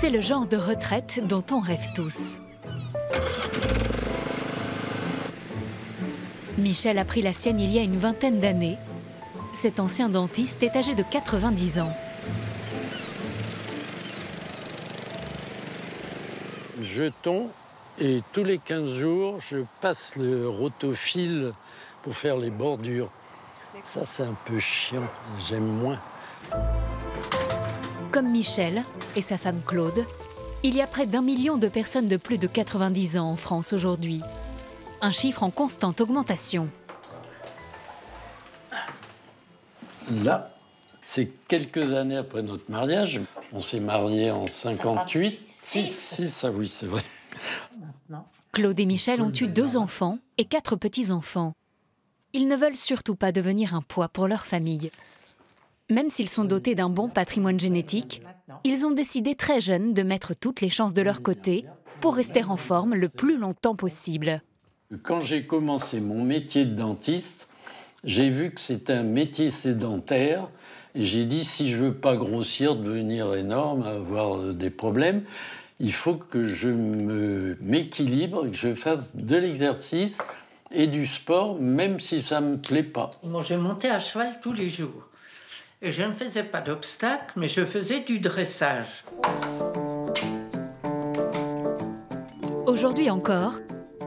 C'est le genre de retraite dont on rêve tous. Michel a pris la sienne il y a une vingtaine d'années. Cet ancien dentiste est âgé de 90 ans. Jetons, et tous les 15 jours, je passe le rotofil pour faire les bordures. Ça, c'est un peu chiant, j'aime moins. Comme Michel et sa femme Claude, il y a près d'1 million de personnes de plus de 90 ans en France aujourd'hui. Un chiffre en constante augmentation. Là, c'est quelques années après notre mariage. On s'est mariés en 58. 6, ah oui, c'est vrai. Claude et Michel ont eu 2 enfants et 4 petits-enfants. Ils ne veulent surtout pas devenir un poids pour leur famille. Même s'ils sont dotés d'un bon patrimoine génétique, ils ont décidé très jeunes de mettre toutes les chances de leur côté pour rester en forme le plus longtemps possible. Quand j'ai commencé mon métier de dentiste, j'ai vu que c'était un métier sédentaire et j'ai dit si je veux pas grossir, devenir énorme, avoir des problèmes, il faut que je m'équilibre, que je fasse de l'exercice et du sport, même si ça me plaît pas. Moi, je montais à cheval tous les jours. Et je ne faisais pas d'obstacles, mais je faisais du dressage. Aujourd'hui encore,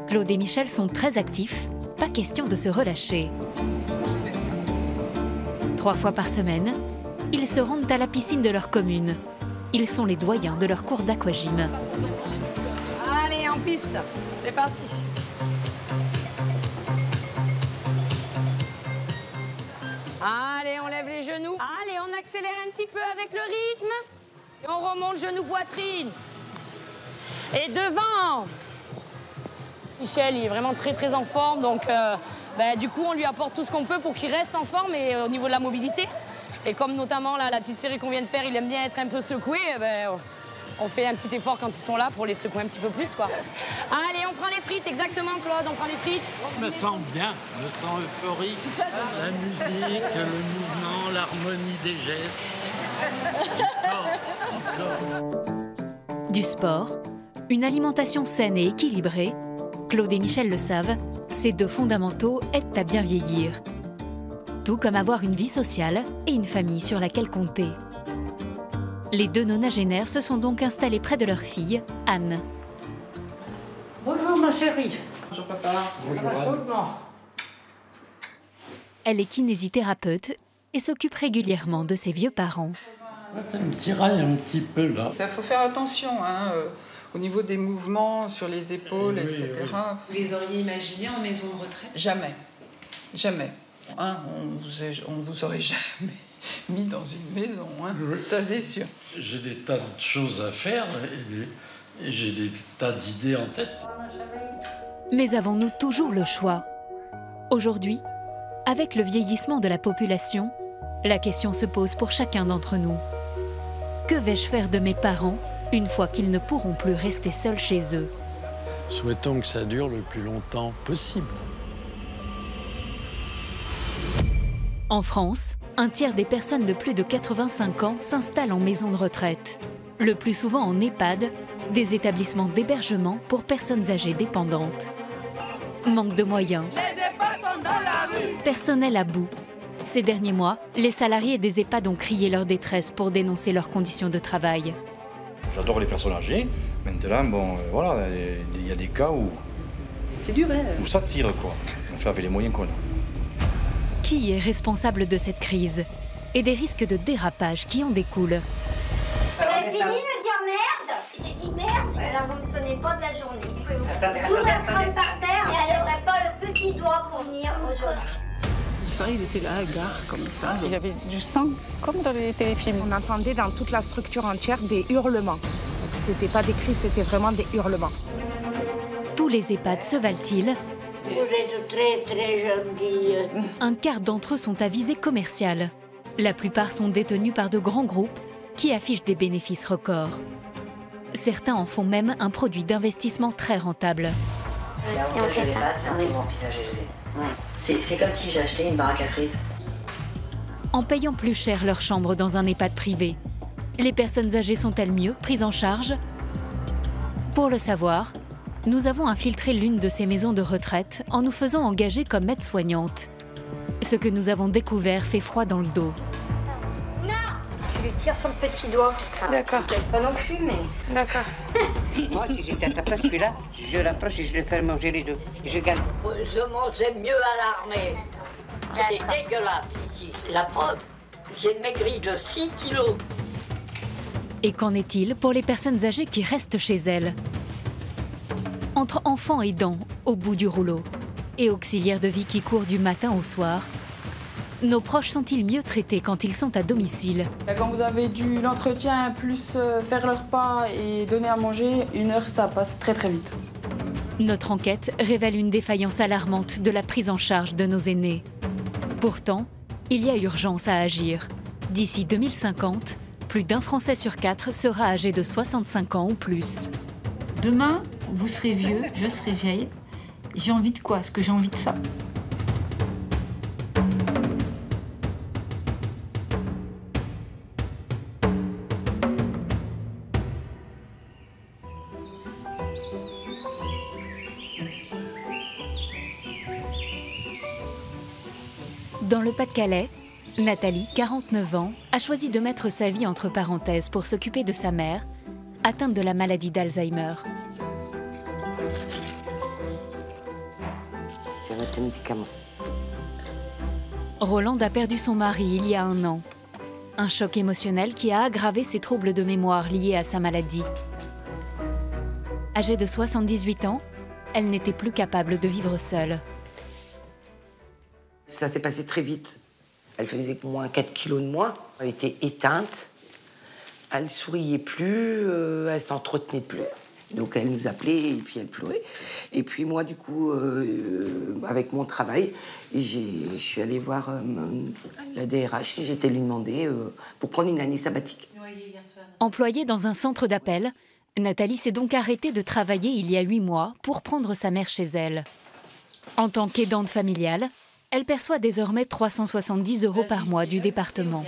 Claude et Michel sont très actifs, pas question de se relâcher. 3 fois par semaine, ils se rendent à la piscine de leur commune. Ils sont les doyens de leur cours d'aquagym. Allez, en piste, c'est parti. Allez, on lève les genoux. Allez, on accélère un petit peu avec le rythme. Et on remonte genou poitrine. Et devant. Michel, il est vraiment très en forme, donc du coup, on lui apporte tout ce qu'on peut pour qu'il reste en forme et au niveau de la mobilité. Et comme notamment là, la petite série qu'on vient de faire, il aime bien être un peu secoué, on fait un petit effort quand ils sont là pour les secouer un petit peu plus, quoi. Allez, on prend les frites, exactement, Claude, on prend les frites. Je me sens bien, je me sens euphorique. La musique, le mouvement, l'harmonie des gestes. Encore. Du sport, une alimentation saine et équilibrée, Claude et Michel le savent, ces 2 fondamentaux aident à bien vieillir. Tout comme avoir une vie sociale et une famille sur laquelle compter. Les 2 nonagénaires se sont donc installés près de leur fille, Anne. Bonjour, ma chérie. Bonjour, papa. Bonjour, Elle est kinésithérapeute et s'occupe régulièrement de ses vieux parents. Ça me tiraille un petit peu, là. Ça, faut faire attention, hein, au niveau des mouvements sur les épaules, Oui, etc. oui. Vous les auriez imaginés en maison de retraite? Jamais. Jamais. Hein, on vous aurait jamais mis dans une maison, hein, Oui. ça c'est sûr. J'ai des tas de choses à faire et j'ai des tas d'idées en tête. Mais avons-nous toujours le choix? Aujourd'hui, avec le vieillissement de la population, la question se pose pour chacun d'entre nous. Que vais-je faire de mes parents une fois qu'ils ne pourront plus rester seuls chez eux? Souhaitons que ça dure le plus longtemps possible. En France, un tiers des personnes de plus de 85 ans s'installent en maison de retraite. Le plus souvent en EHPAD, des établissements d'hébergement pour personnes âgées dépendantes. Manque de moyens. Personnel à bout. Ces derniers mois, les salariés des EHPAD ont crié leur détresse pour dénoncer leurs conditions de travail. J'adore les personnes âgées. Maintenant, voilà, il y a des cas où... C'est dur, hein. Où ça tire, quoi. On fait avec les moyens qu'on a. Qui est responsable de cette crise et des risques de dérapage qui en découlent? C'est fini de dire merde. J'ai dit merde, alors vous me sonnez pas de la journée. Vous la crème par terre et elle n'aurait pas le petit doigt pour venir aujourd'hui. Il était là, à la gare, comme ça. Il y avait du sang, comme dans les téléfilms. On entendait dans toute la structure entière des hurlements. C'était pas des cris, c'était vraiment des hurlements. Tous les EHPAD se valent-ils? Vous êtes très gentille. Un quart d'entre eux sont à visée commerciale. La plupart sont détenus par de grands groupes qui affichent des bénéfices records. Certains en font même un produit d'investissement très rentable. Si on fait ça, C'est un remplissage élevé. C'est comme si j'ai acheté une baraque à frites. En payant plus cher leur chambre dans un EHPAD privé, Les personnes âgées sont-elles mieux prises en charge? Pour le savoir, nous avons infiltré l'une de ces maisons de retraite en nous faisant engager comme aide-soignante. Ce que nous avons découvert fait froid dans le dos. Tu lui tires sur le petit doigt. D'accord. Je laisse pas non plus, mais... D'accord. Moi, si j'étais à ta place, celui-là, je l'approche et je le fais manger les deux. Je gagne. Je mangeais mieux à l'armée. C'est dégueulasse ici. La preuve, j'ai maigri de 6 kilos. Et qu'en est-il pour les personnes âgées qui restent chez elles? Entre enfants aidants au bout du rouleau et auxiliaires de vie qui courent du matin au soir, nos proches sont-ils mieux traités quand ils sont à domicile? Quand vous avez l'entretien plus faire le repas et donner à manger, 1 heure, ça passe très très vite. Notre enquête révèle une défaillance alarmante de la prise en charge de nos aînés. Pourtant, il y a urgence à agir. D'ici 2050, plus d'1 Français sur 4 sera âgé de 65 ans ou plus. Demain, vous serez vieux, je serai vieille. J'ai envie de quoi? Est-ce que j'ai envie de ça? Dans le Pas-de-Calais, Nathalie, 49 ans, a choisi de mettre sa vie entre parenthèses pour s'occuper de sa mère, atteinte de la maladie d'Alzheimer. Tiens, tes médicaments. Rolande a perdu son mari il y a 1 an. Un choc émotionnel qui a aggravé ses troubles de mémoire liés à sa maladie. Âgée de 78 ans, elle n'était plus capable de vivre seule. Ça s'est passé très vite. Elle faisait moins 4 kilos de moins. Elle était éteinte. Elle souriait plus, elle s'entretenait plus. Donc elle nous appelait et puis elle pleurait. Et puis moi, du coup, avec mon travail, je suis allée voir la DRH et j'étais lui demander pour prendre une année sabbatique. Employée dans un centre d'appel, Nathalie s'est donc arrêtée de travailler il y a 8 mois pour prendre sa mère chez elle. En tant qu'aidante familiale, elle perçoit désormais 370 € par mois du département.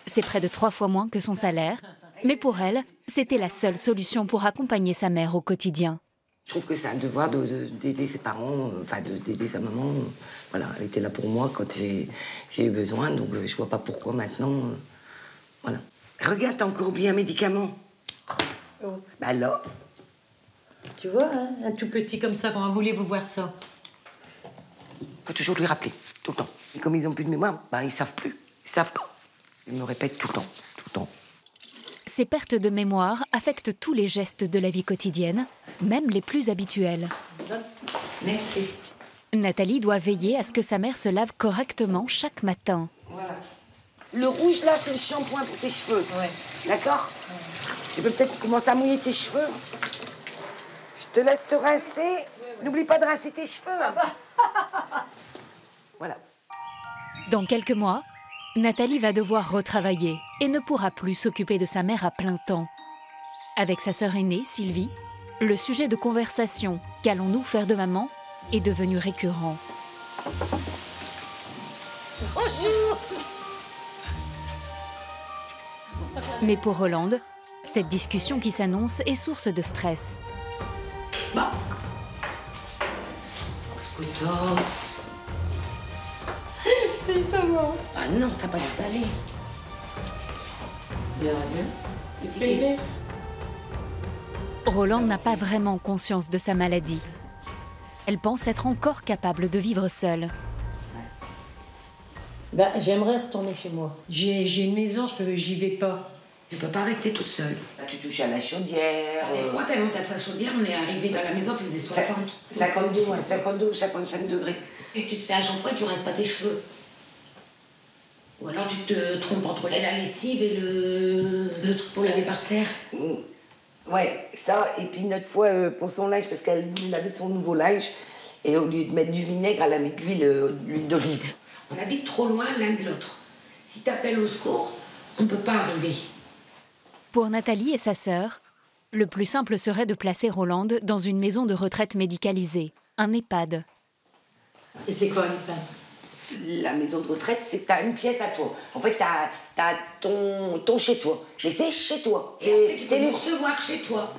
C'est près de 3 fois moins que son salaire, mais pour elle, c'était la seule solution pour accompagner sa mère au quotidien. Je trouve que c'est un devoir d'aider ses parents, enfin d'aider sa maman. Voilà, elle était là pour moi quand j'ai eu besoin, donc je vois pas pourquoi maintenant. Voilà. Regarde, t'as encore oublié un médicament. Oh. Bah alors. Tu vois, hein, un tout petit comme ça, comment voulez-vous voir ça? Faut toujours lui rappeler, tout le temps. Et comme ils ont plus de mémoire, bah ils savent plus. Ils savent pas. Ils me répètent tout le temps, tout le temps. Ces pertes de mémoire affectent tous les gestes de la vie quotidienne, même les plus habituels. Merci. Nathalie doit veiller à ce que sa mère se lave correctement chaque matin. Voilà. Le rouge, là, c'est le shampoing pour tes cheveux. Ouais. D'accord? Ouais. Tu peux peut-être commencer à mouiller tes cheveux. Je te laisse te rincer. Ouais. N'oublie pas de rincer tes cheveux. Voilà. Dans quelques mois, Nathalie va devoir retravailler et ne pourra plus s'occuper de sa mère à plein temps. Avec sa sœur aînée, Sylvie, le sujet de conversation « Qu'allons-nous faire de maman ?» est devenu récurrent. Bonjour. Mais pour Rolande, cette discussion qui s'annonce est source de stress. Bon. Scooter. C'est ça, moi. Ah non, ça va pas d'aller. Bébé. Rolande n'a pas vraiment conscience de sa maladie. Elle pense être encore capable de vivre seule. Bah, j'aimerais retourner chez moi. J'ai une maison, j'y vais pas. Tu peux pas rester toute seule. Bah, tu touches à la chaudière. T'avais froid, t'as monté à ta chaudière, on est arrivé dans la maison, il faisait 60. 52, ouais, 52 ou 55 degrés. Et tu te fais un shampoing et tu rinces pas tes cheveux. Ou alors tu te trompes entre la lessive et le truc pour laver par terre. Ouais, ça, et puis une autre fois pour son linge, parce qu'elle voulait laver son nouveau linge, et au lieu de mettre du vinaigre, elle a mis de l'huile d'olive. On habite trop loin l'un de l'autre. Si t'appelles au secours, on peut pas arriver. Pour Nathalie et sa sœur, le plus simple serait de placer Rolande dans une maison de retraite médicalisée, un EHPAD. Et c'est quoi l'EHPAD? La maison de retraite, c'est que tu as une pièce à toi. En fait, tu as ton chez-toi. Mais c'est chez toi. Et après, tu peux nous recevoir chez toi.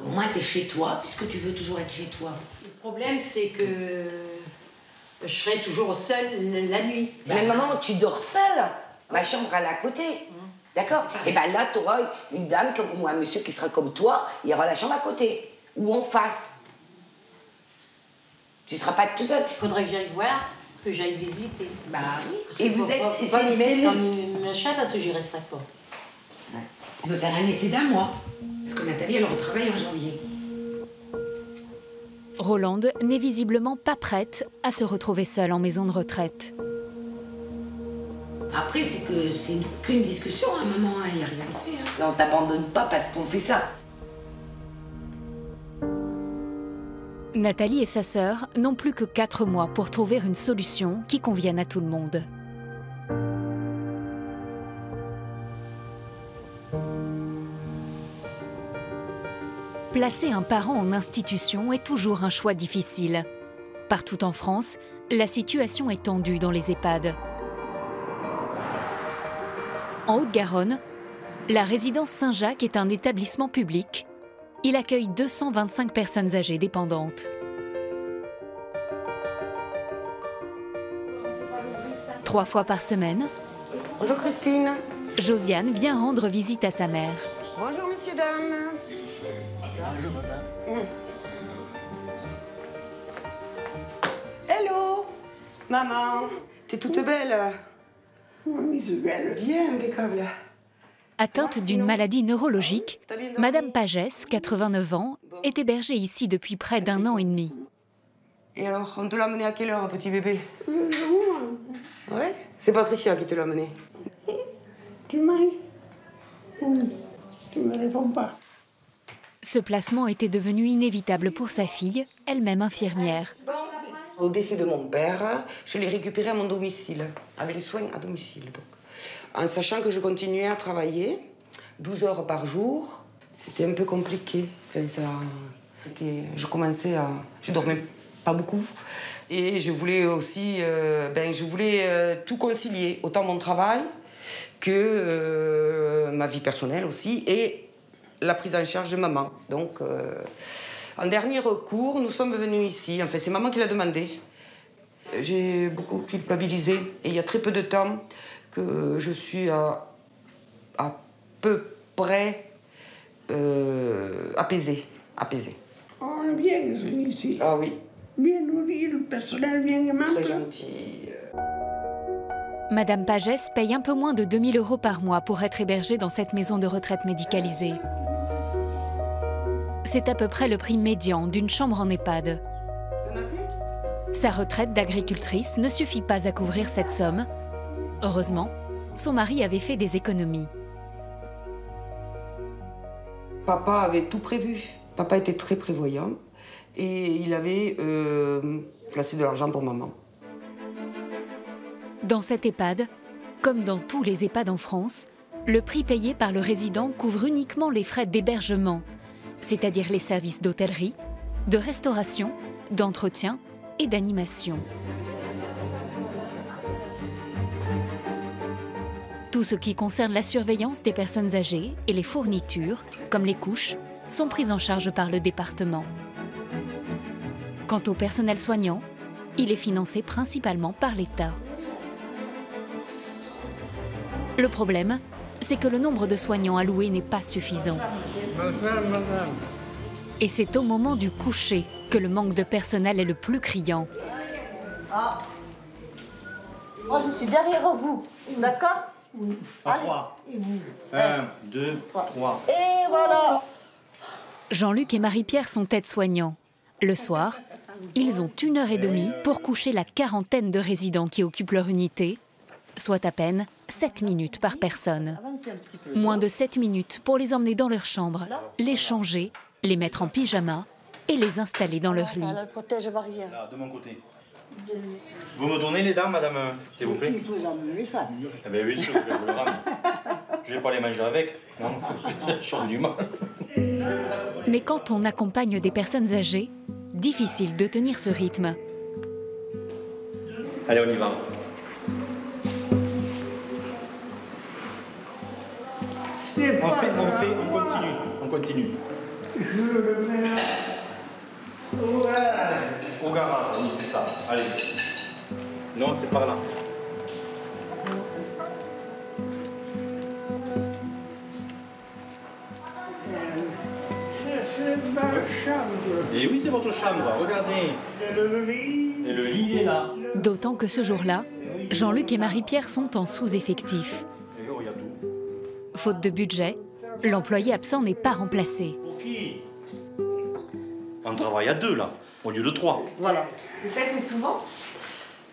Au moins, tu es chez toi, puisque tu veux toujours être chez toi. Le problème, c'est que je serai toujours seule la nuit. Mais maman, tu dors seule. Ma chambre, elle est à côté. D'accord? Et bien là, tu auras une dame ou un monsieur qui sera comme toi. Il y aura la chambre à côté. Ou en face. Tu ne seras pas tout seul. Il faudrait que j'aille voir, que j'aille visiter. Bah oui. Et vous êtes... Faut pas m'y mettre dans mes chats parce que j'y resterai pas. Ouais. On peut faire un essai d'1 mois. Parce que Nathalie, elle retravaille en janvier. Rolande n'est visiblement pas prête à se retrouver seule en maison de retraite. Après, c'est qu'une discussion, hein, maman, il n'y a rien fait. Hein. Mais on t'abandonne pas parce qu'on fait ça. Nathalie et sa sœur n'ont plus que 4 mois pour trouver une solution qui convienne à tout le monde. Placer un parent en institution est toujours un choix difficile. Partout en France, la situation est tendue dans les EHPAD. En Haute-Garonne, la résidence Saint-Jacques est un établissement public. Il accueille 225 personnes âgées dépendantes. Trois fois par semaine, Bonjour Christine. Josiane vient rendre visite à sa mère. Bonjour messieurs, dames. Bonjour, madame. Hello, maman. T'es toute belle. Oui, c'est belle. Bien, impeccable. Atteinte d'une maladie neurologique, Madame Pagès, 89 ans, est hébergée ici depuis près d'1 an et demi. Et alors, on te l'a amené à quelle heure, petit bébé? Ouais. C'est Patricia qui te l'a amené. Tu manges? Tu me réponds pas. Ce placement était devenu inévitable pour sa fille, elle-même infirmière. Au décès de mon père, je l'ai récupéré à mon domicile, avec les soins à domicile. Donc. En sachant que je continuais à travailler 12 heures par jour, c'était un peu compliqué. Enfin, je dormais pas beaucoup. Et je voulais aussi, tout concilier, autant mon travail que ma vie personnelle aussi, et la prise en charge de maman. Donc, en dernier recours, nous sommes venus ici. Enfin, c'est maman qui l'a demandé. J'ai beaucoup culpabilisé. Et il y a très peu de temps que je suis à peu près apaisée. On est bien ici. Ah oui. Bien nourri, le personnel bien aimable. Très gentil. Madame Pagès paye un peu moins de 2 000 € par mois pour être hébergée dans cette maison de retraite médicalisée. C'est à peu près le prix médian d'une chambre en EHPAD. Sa retraite d'agricultrice ne suffit pas à couvrir cette somme. Heureusement, son mari avait fait des économies. Papa avait tout prévu. Papa était très prévoyant et il avait placé de l'argent pour maman. Dans cette EHPAD, comme dans tous les EHPAD en France, le prix payé par le résident couvre uniquement les frais d'hébergement, c'est-à-dire les services d'hôtellerie, de restauration, d'entretien et d'animation. Tout ce qui concerne la surveillance des personnes âgées et les fournitures, comme les couches, sont prises en charge par le département. Quant au personnel soignant, il est financé principalement par l'État. Le problème, c'est que le nombre de soignants alloués n'est pas suffisant. Bonsoir, madame. Et c'est au moment du coucher que le manque de personnel est le plus criant. Ah. Moi, je suis derrière vous, d'accord? Oui. À 3. Et vous? 1, 2, 3. Et voilà. Jean-Luc et Marie-Pierre sont aides-soignants. Le soir, ils ont 1h30 pour coucher la quarantaine de résidents qui occupent leur unité, soit à peine 7 minutes par personne. Moins de 7 minutes pour les emmener dans leur chambre, les changer, les mettre en pyjama et les installer dans leur lit. Elle protège barrière. Là, de mon côté. Vous me donnez les dents, madame, s'il vous plaît? Il faut emmener les femmes. Eh bien oui, je vais vous le rendre. Je vais pas les manger avec. Non, je suis du mal. Mais quand on accompagne des personnes âgées, difficile de tenir ce rythme. Allez, on y va. On continue. Je le mets au garage, oui, c'est ça. Allez. Non, c'est par là. C'est ma chambre. Et oui, c'est votre chambre, regardez. Et le lit. Et le lit est là. D'autant que ce jour-là, Jean-Luc et Marie-Pierre sont en sous-effectif. Faute de budget, l'employé absent n'est pas remplacé. On travaille à 2 là, au lieu de 3. Voilà. Et ça, c'est souvent?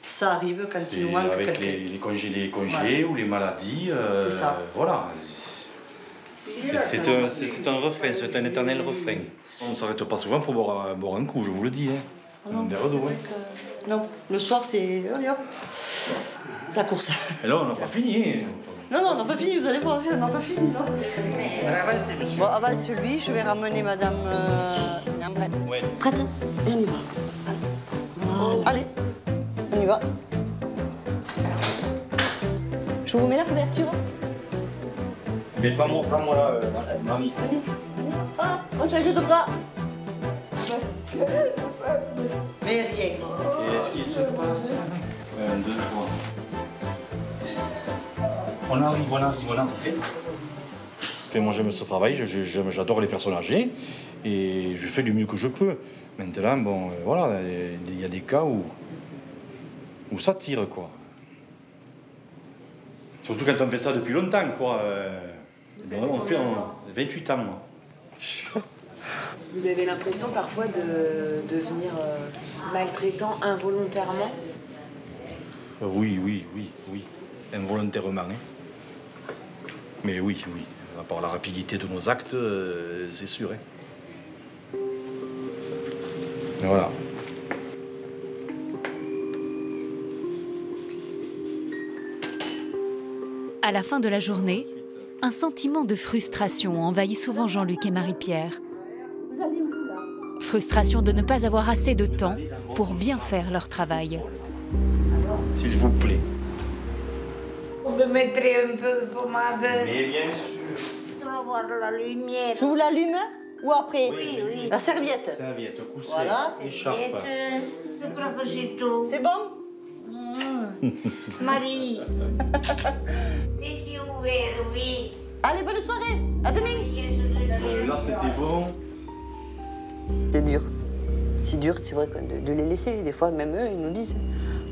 Ça arrive quand il nous manque avec quelqu'un. les congés Voilà. ou les maladies. C'est ça. Voilà. C'est un refrain, c'est un éternel refrain. On ne s'arrête pas souvent pour boire un coup, je vous le dis. Hein. Un verre d'eau. Non, le soir, c'est... Allez, hop. C'est la course. Et là, on n'a pas fini. Non, on n'a pas fini, vous allez voir, on n'a pas fini. Non. Avancez, monsieur. Bon, avance lui, je vais ramener madame Ambrette. Ouais. Prête? Et on y va. Allez, on y va. Je vous mets la couverture. Mais pas moi là, mamie. Vas-y. Ah, on change de bras. Mais rien. Qu'est-ce qui se passe? 1, 2, 3. On arrive. Moi j'aime ce travail, j'adore les personnes âgées et je fais du mieux que je peux. Maintenant, bon, voilà, il y a des cas où ça tire, quoi. Surtout quand on fait ça depuis longtemps, quoi. On fait 28 ans, moi. Vous avez l'impression parfois de devenir maltraitant involontairement? Oui. Involontairement, hein. Mais oui. À part la rapidité de nos actes, c'est sûr. Hein. Et voilà. À la fin de la journée, un sentiment de frustration envahit souvent Jean-Luc et Marie-Pierre. Frustration de ne pas avoir assez de temps pour bien faire leur travail. S'il vous plaît. Vous me mettrez un peu de pommade. Mais bien sûr. On va voir la lumière. Je vous l'allume ou après? Oui. La serviette. Serviette, coussin, voilà. écharpe. Je crois que c'est tout. C'est bon? Marie. Les yeux ouverts, oui. Allez, bonne soirée. À demain. Là, c'était bon. C'est dur. C'est dur, c'est vrai, de les laisser. Des fois, même eux, ils nous disent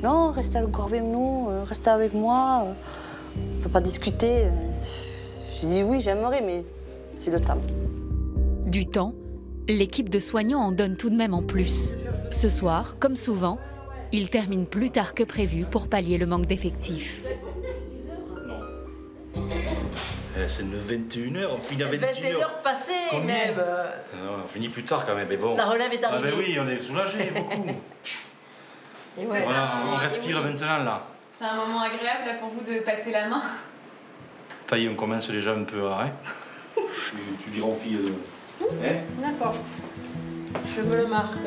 non, restez encore avec nous, restez avec moi. On ne peut pas discuter. Je dis oui, j'aimerais, mais c'est le temps. Du temps, l'équipe de soignants en donne tout de même en plus. Ce soir, comme souvent, ils terminent plus tard que prévu pour pallier le manque d'effectifs. C'est 21h, on finit à 21h. C'est l'heure passée, même. Non, on finit plus tard quand même, mais bon. La relève est arrivée. Ah ben oui, on est soulagés, beaucoup. Et ouais, voilà, on respire maintenant, là. C'est un moment agréable, là, pour vous, de passer la main. Ça y est, on commence déjà un peu à... Hein. Tu diras aux filles... Hein. D'accord. Je me le marque.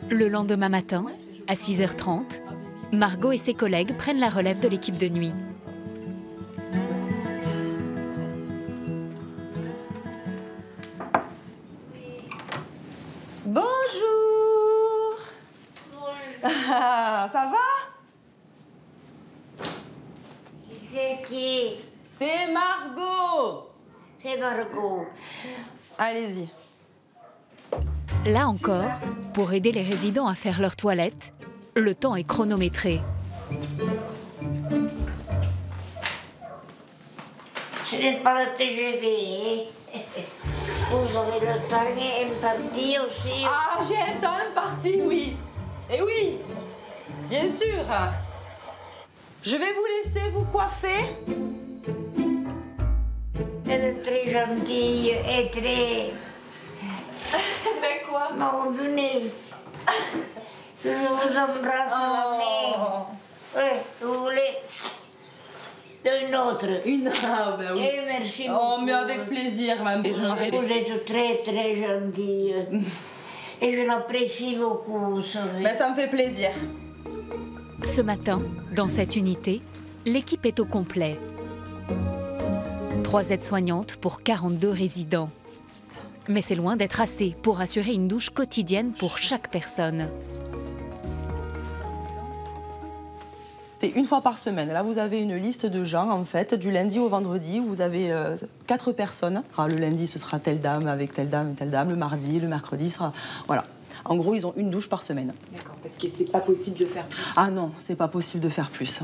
Le lendemain matin, à 6h30, Margot et ses collègues prennent la relève de l'équipe de nuit. Bonjour. Ah, ça va? C'est qui? C'est Margot. C'est Margot. Allez-y. Là encore, pour aider les résidents à faire leur toilette, le temps est chronométré. Je n'ai pas le TGV. Vous aurez le temps imparti aussi. Ah, j'ai un temps imparti, oui. Et oui, bien sûr. Je vais vous laisser vous coiffer. Elle est très gentille et très... Mais quoi? Venez. Je vous embrasse la main. Oui, vous voulez? Donne une autre. Ah, ben oui. Et merci beaucoup. Oh, mais avec plaisir, madame. Vous êtes très, très gentille. Et je l'apprécie beaucoup, vous savez. Ben, ça me fait plaisir. Ce matin, dans cette unité, l'équipe est au complet. 3 aides-soignantes pour 42 résidents. Mais c'est loin d'être assez pour assurer une douche quotidienne pour chaque personne. C'est une fois par semaine. Là, vous avez une liste de gens, en fait, du lundi au vendredi. Vous avez 4 personnes. Le lundi, ce sera telle dame avec telle dame et telle dame. Le mardi, le mercredi sera... Voilà. En gros, ils ont une douche par semaine. D'accord, parce que c'est pas possible de faire plus. Ah non, c'est pas possible de faire plus.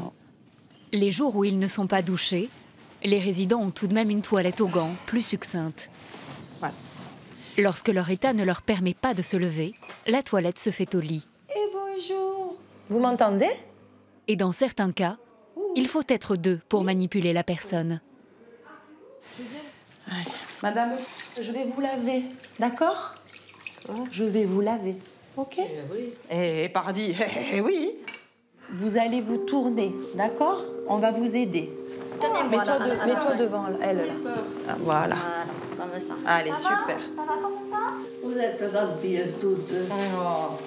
Les jours où ils ne sont pas douchés, les résidents ont tout de même une toilette aux gants, plus succincte. Voilà. Lorsque leur état ne leur permet pas de se lever, la toilette se fait au lit. Et bonjour. Vous m'entendez? Et dans certains cas, il faut être 2 pour manipuler la personne. Allez. Madame, je vais vous laver, d'accord? Je vais vous laver, ok? Oui. Eh, pardi, oui. Vous allez vous tourner, d'accord? On va vous aider. Tenez-moi là. Mets-toi devant elle, là. Ah, voilà. Comme ça. Allez, super. Ça va comme ça? Vous êtes gentilles toutes. Oh.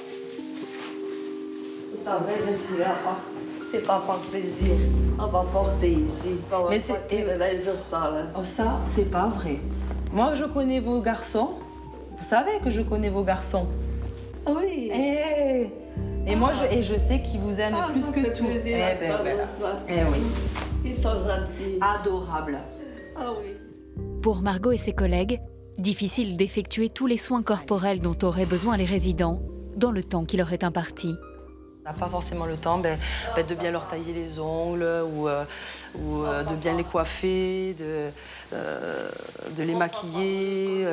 Vous savez, je suis là. C'est pas par plaisir. On va porter ici. Mais c'est le linge sale. Oh, ça, c'est pas vrai. Moi, je connais vos garçons. Vous savez que je connais vos garçons. Oui. Et moi, je sais qu'ils vous aiment plus que tout. Plaisir, oui. Ils sont gentils. Adorables. Ah oui. Pour Margot et ses collègues, difficile d'effectuer tous les soins corporels dont auraient besoin les résidents dans le temps qui leur est imparti. On n'a pas forcément le temps de bien leur tailler les ongles ou de bien les coiffer, de les maquiller.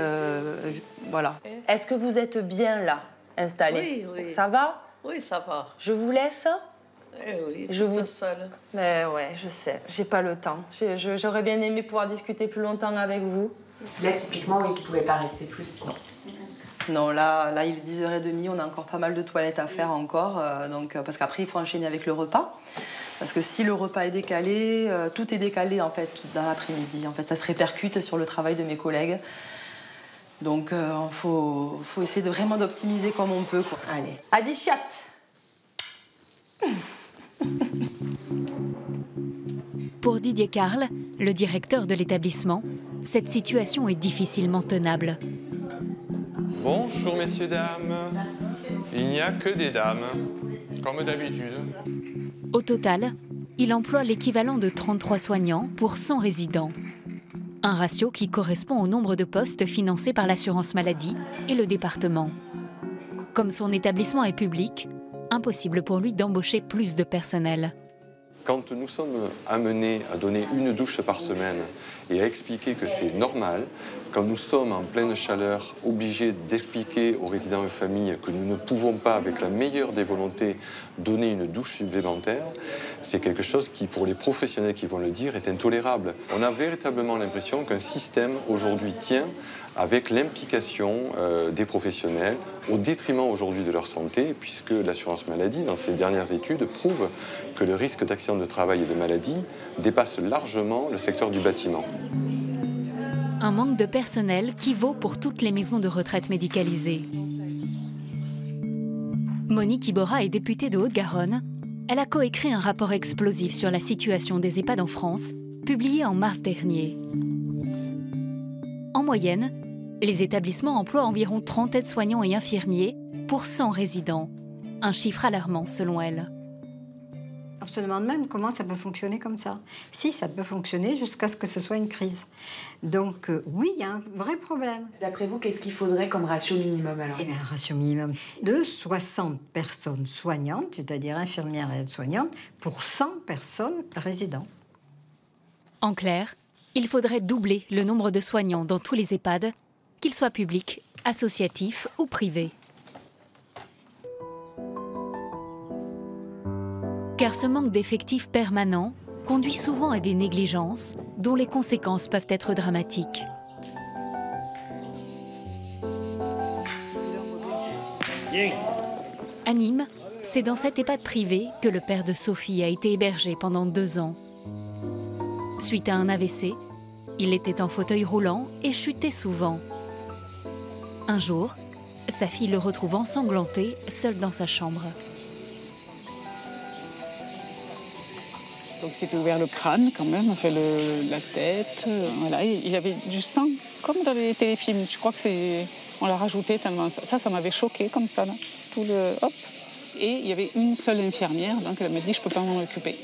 Voilà. Est-ce que vous êtes bien là, installés? Oui, oui. Ça va? Oui, ça va. Je vous laisse? Oui, je vous seule. Mais ouais, je sais, j'ai pas le temps. J'aurais bien aimé pouvoir discuter plus longtemps avec vous. Là, typiquement, oui, vous ne pouvez pas rester plus. Non. Non, là, il est 10h30, on a encore pas mal de toilettes à faire encore. Parce qu'après, il faut enchaîner avec le repas. Parce que si le repas est décalé, tout est décalé en fait dans l'après-midi. En fait, ça se répercute sur le travail de mes collègues. Donc, il faut essayer vraiment d'optimiser comme on peut, quoi. Allez, Adi chat. Pour Didier Carle, le directeur de l'établissement, cette situation est difficilement tenable. Bonjour messieurs, dames. Il n'y a que des dames, comme d'habitude. Au total, il emploie l'équivalent de 33 soignants pour 100 résidents. Un ratio qui correspond au nombre de postes financés par l'assurance maladie et le département. Comme son établissement est public, impossible pour lui d'embaucher plus de personnel. Quand nous sommes amenés à donner une douche par semaine et à expliquer que c'est normal, quand nous sommes en pleine chaleur obligés d'expliquer aux résidents et aux familles que nous ne pouvons pas, avec la meilleure des volontés, donner une douche supplémentaire, c'est quelque chose qui, pour les professionnels qui vont le dire, est intolérable. On a véritablement l'impression qu'un système aujourd'hui tient avec l'implication des professionnels au détriment aujourd'hui de leur santé, puisque l'assurance maladie, dans ses dernières études, prouve que le risque d'accident de travail et de maladie dépasse largement le secteur du bâtiment. Un manque de personnel qui vaut pour toutes les maisons de retraite médicalisées. Monique Iborra est députée de Haute-Garonne. Elle a coécrit un rapport explosif sur la situation des EHPAD en France, publié en mars dernier. En moyenne, les établissements emploient environ 30 aides-soignants et infirmiers pour 100 résidents. Un chiffre alarmant selon elle. On se demande même comment ça peut fonctionner comme ça. Si, ça peut fonctionner jusqu'à ce que ce soit une crise. Donc oui, il y a un vrai problème. D'après vous, qu'est-ce qu'il faudrait comme ratio minimum alors? Eh bien, un ratio minimum de 60 personnes soignantes, c'est-à-dire infirmières et aides-soignantes, pour 100 personnes résidents. En clair, il faudrait doubler le nombre de soignants dans tous les EHPAD, qu'ils soient publics, associatifs ou privés. Car ce manque d'effectifs permanents conduit souvent à des négligences dont les conséquences peuvent être dramatiques. À Nîmes, c'est dans cet EHPAD privé que le père de Sophie a été hébergé pendant 2 ans. Suite à un AVC, il était en fauteuil roulant et chutait souvent. Un jour, sa fille le retrouve ensanglanté, seul dans sa chambre. Donc il s'était ouvert le crâne quand même, enfin la tête, voilà. Il y avait du sang, comme dans les téléfilms. Je crois que on l'a rajouté tellement ça m'avait choqué comme ça, là. Tout le hop. Et il y avait une seule infirmière, donc elle m'a dit je peux pas m'en occuper.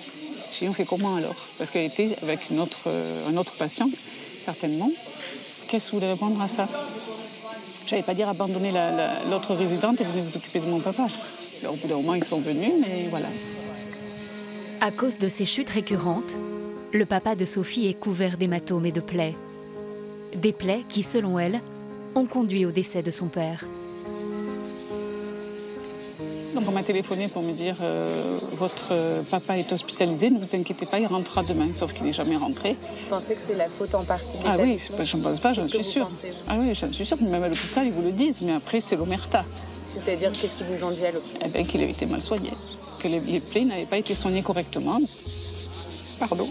J'ai dit on fait comment alors? Parce qu'elle était avec un autre patient, certainement. Qu'est-ce que vous voulez répondre à ça? Je n'allais pas dire abandonner l'autre résidente et venez vous occuper de mon papa. Alors, au bout d'un moment ils sont venus, mais voilà. À cause de ces chutes récurrentes, le papa de Sophie est couvert d'hématomes et de plaies. Des plaies qui, selon elle, ont conduit au décès de son père. Donc on m'a téléphoné pour me dire votre papa est hospitalisé, ne vous inquiétez pas, il rentrera demain, sauf qu'il n'est jamais rentré. Vous pensez que c'est la faute en partie de Ah oui, je ne pense pas, j'en suis sûre. Ah oui, j'en suis sûre, même à l'hôpital, ils vous le disent, mais après c'est l'omerta. C'est-à-dire, qu'est-ce qu'ils vous ont dit à l'hôpital? Eh bien, qu'il avait été mal soigné, que les plaies n'avaient pas été soignées correctement. Pardon.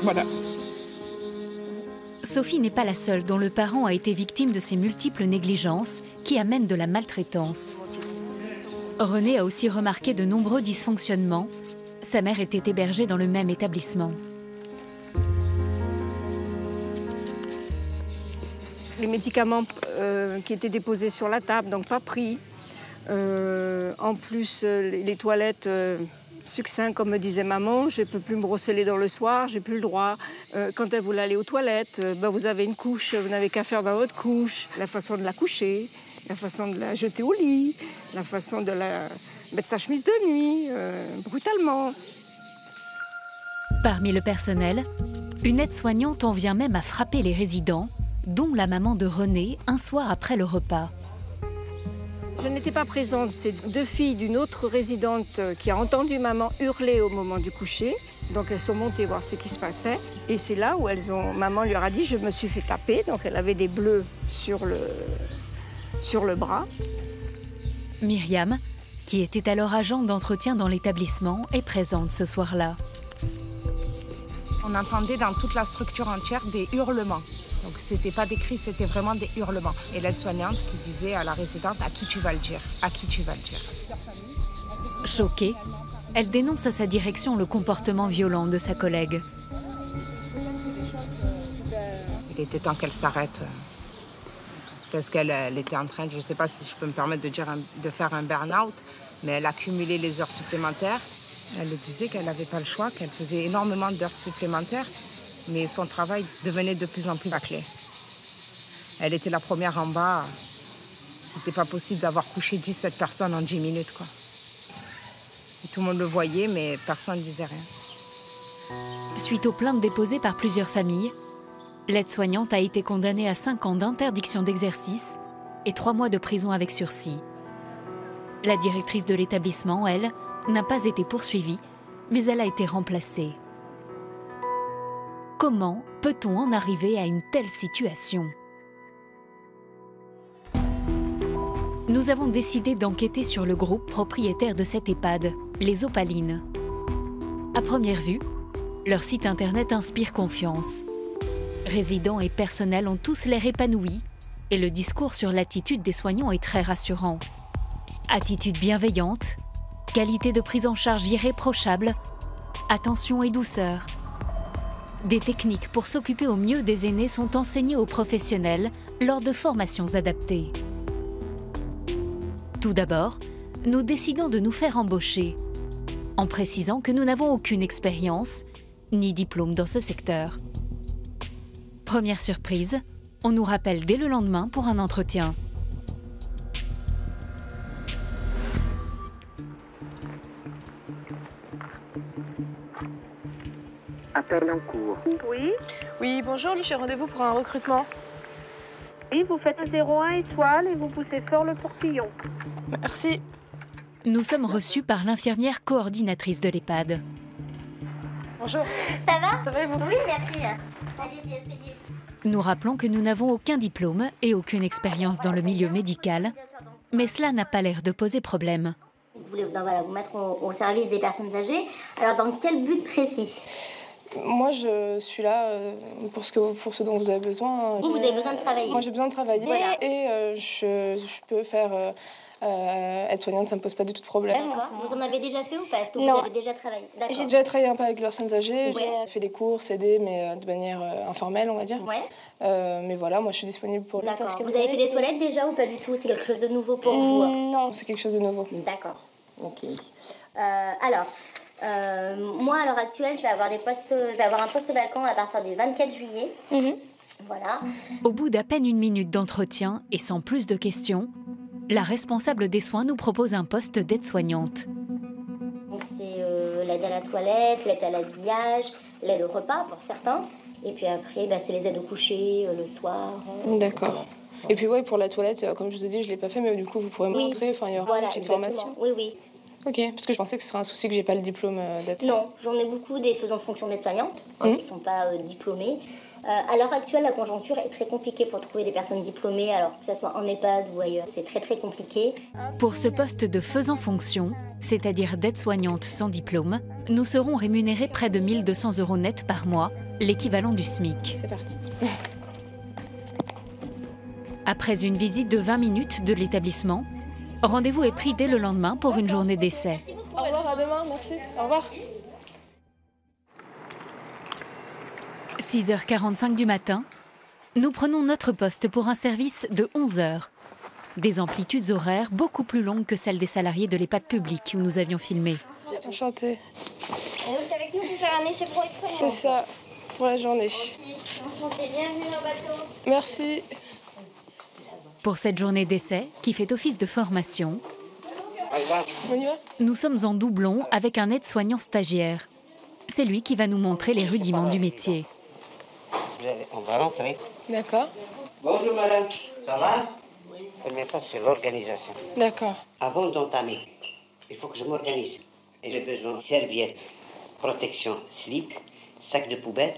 Voilà. Sophie n'est pas la seule dont le parent a été victime de ces multiples négligences qui amènent de la maltraitance. René a aussi remarqué de nombreux dysfonctionnements. Sa mère était hébergée dans le même établissement. Les médicaments qui étaient déposés sur la table, donc pas pris. En plus, les toilettes succinctes, comme me disait maman, je ne peux plus me brosser les dents le soir, j'ai plus le droit. Quand elle voulait aller aux toilettes, vous avez une couche, vous n'avez qu'à faire dans votre couche. La façon de la coucher, la façon de la jeter au lit, la façon de la mettre sa chemise de nuit, brutalement. Parmi le personnel, une aide-soignante en vient même à frapper les résidents, dont la maman de René, un soir après le repas. Je n'étais pas présente, c'est deux filles d'une autre résidente qui a entendu maman hurler au moment du coucher. Donc elles sont montées voir ce qui se passait. Et c'est là où maman leur a dit « je me suis fait taper ». Donc elle avait des bleus sur le bras. Myriam, qui était alors agent d'entretien dans l'établissement, est présente ce soir-là. On entendait dans toute la structure entière des hurlements. Donc c'était pas des cris, c'était vraiment des hurlements. Et l'aide-soignante qui disait à la résidente « à qui tu vas le dire ? À qui tu vas le dire ?» Choquée, elle dénonce à sa direction le comportement violent de sa collègue. Il était temps qu'elle s'arrête. Parce qu'elle était en train, je ne sais pas si je peux me permettre de faire un burn-out, mais elle accumulait les heures supplémentaires. Elle disait qu'elle n'avait pas le choix, qu'elle faisait énormément d'heures supplémentaires, mais son travail devenait de plus en plus bâclé. Elle était la première en bas. C'était pas possible d'avoir couché 17 personnes en 10 minutes, quoi. Et tout le monde le voyait, mais personne ne disait rien. Suite aux plaintes déposées par plusieurs familles, l'aide-soignante a été condamnée à 5 ans d'interdiction d'exercice et 3 mois de prison avec sursis. La directrice de l'établissement, elle, n'a pas été poursuivie, mais elle a été remplacée. Comment peut-on en arriver à une telle situation? Nous avons décidé d'enquêter sur le groupe propriétaire de cette EHPAD, les Opalines. À première vue, leur site internet inspire confiance. Résidents et personnels ont tous l'air épanouis et le discours sur l'attitude des soignants est très rassurant. Attitude bienveillante, qualité de prise en charge irréprochable, attention et douceur. Des techniques pour s'occuper au mieux des aînés sont enseignées aux professionnels lors de formations adaptées. Tout d'abord, nous décidons de nous faire embaucher, en précisant que nous n'avons aucune expérience ni diplôme dans ce secteur. Première surprise, on nous rappelle dès le lendemain pour un entretien. Appel en cours. Oui. Oui, bonjour, j'ai rendez-vous pour un recrutement. Oui, vous faites 01 étoile et vous poussez fort le portillon. Merci. Nous sommes reçus par l'infirmière coordinatrice de l'EHPAD. Bonjour. Ça va? Ça va et vous? Oui, merci. Allez-y, essayez. Nous rappelons que nous n'avons aucun diplôme et aucune expérience dans le milieu médical, mais cela n'a pas l'air de poser problème. Vous voulez vous mettre au service des personnes âgées. Alors, dans quel but précis? Moi, je suis là pour ce dont vous avez besoin. Vous avez besoin de travailler. Moi, j'ai besoin de travailler. Voilà. Et je peux faire être soignante, ça ne me pose pas du tout de problème. D'accord. Vous en avez déjà fait ou pas? Est-ce que vous Non. avez déjà travaillé? D'accord. J'ai déjà travaillé un peu avec les personnes âgées. Ouais. J'ai fait des courses, aidé, mais de manière informelle, on va dire. Ouais. Mais voilà, moi, je suis disponible pour... D'accord. Vous avez fait des toilettes déjà ou pas du tout? C'est quelque chose de nouveau pour vous? Non, c'est quelque chose de nouveau. D'accord. Ok. Alors... moi, à l'heure actuelle, je vais avoir un poste vacant à partir du 24 juillet. Voilà. Au bout d'à peine 1 minute d'entretien et sans plus de questions, la responsable des soins nous propose un poste d'aide-soignante. C'est l'aide à la toilette, l'aide à l'habillage, l'aide au repas pour certains. Et puis après, c'est les aides au coucher le soir. D'accord. Et puis ouais, pour la toilette, comme je vous ai dit, je ne l'ai pas fait, mais du coup, vous pourrez me montrer. Enfin, il y aura une petite formation. Oui, oui. Ok, parce que je pensais que ce serait un souci que j'ai pas le diplôme d'aide. Non, j'en ai beaucoup des faisant fonction d'aide-soignante qui ne sont pas diplômés. À l'heure actuelle, la conjoncture est très compliquée pour trouver des personnes diplômées, alors que ce soit en EHPAD ou ailleurs, c'est très très compliqué. Pour ce poste de faisant fonction, c'est-à-dire d'aide-soignante sans diplôme, nous serons rémunérés près de 1 200 € net par mois, l'équivalent du SMIC. C'est parti. Après une visite de 20 minutes de l'établissement, rendez-vous est pris dès le lendemain pour une journée d'essai. Au revoir, à demain, merci. Au revoir. 6h45 du matin, nous prenons notre poste pour un service de 11 heures. Des amplitudes horaires beaucoup plus longues que celles des salariés de l'EHPAD public où nous avions filmé. Enchantée. Et donc avec nous pour faire un essai pour être soignant. C'est ça, pour la journée. Enchantée, bienvenue au bateau. Merci. Pour cette journée d'essai, qui fait office de formation, nous sommes en doublon avec un aide-soignant stagiaire. C'est lui qui va nous montrer les rudiments du métier. On va rentrer. D'accord. Bonjour madame, ça va? Oui. Première phase, c'est l'organisation. D'accord. Avant d'entamer, il faut que je m'organise. Et j'ai besoin de serviettes, protection, slip, sac de poubelle,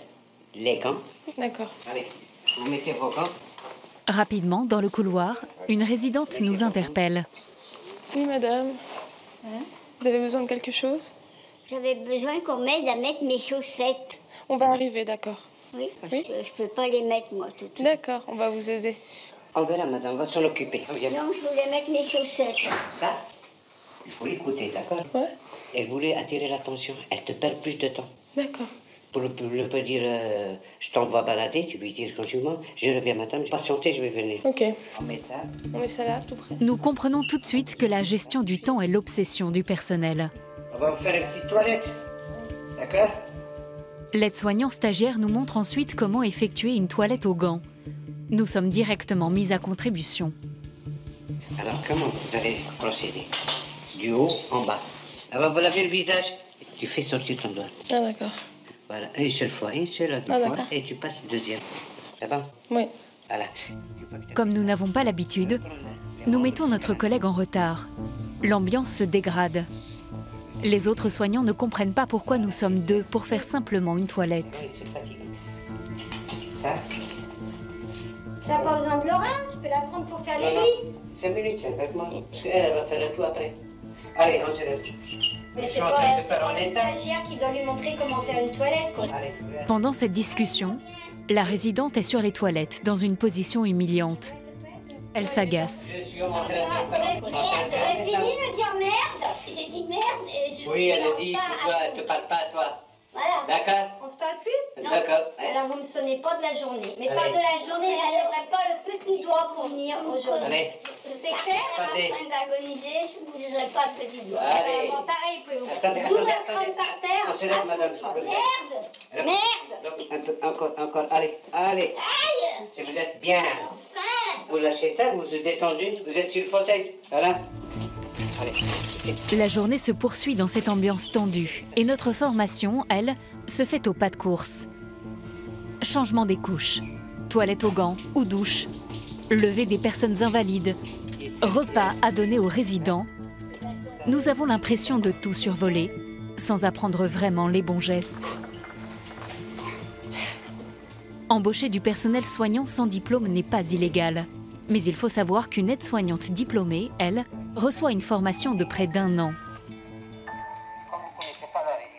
les gants. D'accord. Allez, vous mettez vos gants. Rapidement, dans le couloir, une résidente nous interpelle. Oui madame. Vous avez besoin de quelque chose? J'avais besoin qu'on m'aide à mettre mes chaussettes. On va arriver, d'accord. Oui, parce que je peux pas les mettre moi tout de suite. D'accord, on va vous aider. On verra madame, on va s'en occuper. Non, je voulais mettre mes chaussettes. Ça, il faut l'écouter, d'accord? Ouais. Elle voulait attirer l'attention, elle te perd plus de temps. D'accord. Pour le peut dire, je t'envoie balader, tu lui dis gentiment, je reviens madame, patientez, je vais venir. Ok. On met ça. On met ça là, tout près. Nous comprenons tout de suite que la gestion du temps est l'obsession du personnel. On va vous faire une petite toilette, d'accord? L'aide-soignant stagiaire nous montre ensuite comment effectuer une toilette aux gants. Nous sommes directement mis à contribution. Alors, comment vous allez procéder? Du haut en bas. Alors, vous lavez le visage. Tu fais sortir ton doigt. Ah, d'accord. Voilà, une seule fois, deux fois, et tu passes deuxième. Ça va? Oui. Voilà. Comme nous n'avons pas l'habitude, nous mettons notre collègue en retard. L'ambiance se dégrade. Les autres soignants ne comprennent pas pourquoi nous sommes deux pour faire simplement une toilette. Ça? Ça n'a pas besoin de Laura, je peux la prendre pour faire les lits. 5 minutes avec moi, parce qu'elle va faire le tout après. Allez, on se lève. Mais c'est pas le stagiaire qui doit lui montrer comment faire une toilette, quoi. Pendant cette discussion, la résidente est sur les toilettes dans une position humiliante. Elle s'agace. Merde, fini de dire merde. J'ai dit merde et je... Oui, elle a dit que toi, elle te parle pas à toi. Voilà. D'accord? On se parle plus? D'accord. Alors vous me sonnez pas de la journée. Mais pas de la journée, je lèverai pas le petit doigt pour venir aujourd'hui. Allez. C'est clair? Je suis en train d'agoniser, je ne bougerai pas le petit doigt. Allez. Bon, pareil, vous pouvez Attendez. vous la prendre par terre. On se lève, madame. Merde. Merde. Encore. Allez. Aïe. Si vous êtes bien. Enfin. Vous lâchez ça, vous êtes détendu, vous êtes sur le fauteuil. Voilà. Allez. La journée se poursuit dans cette ambiance tendue et notre formation, elle, se fait au pas de course. Changement des couches, toilette aux gants ou douche, lever des personnes invalides, repas à donner aux résidents. Nous avons l'impression de tout survoler, sans apprendre vraiment les bons gestes. Embaucher du personnel soignant sans diplôme n'est pas illégal. Mais il faut savoir qu'une aide-soignante diplômée, elle, reçoit une formation de près d'1 an.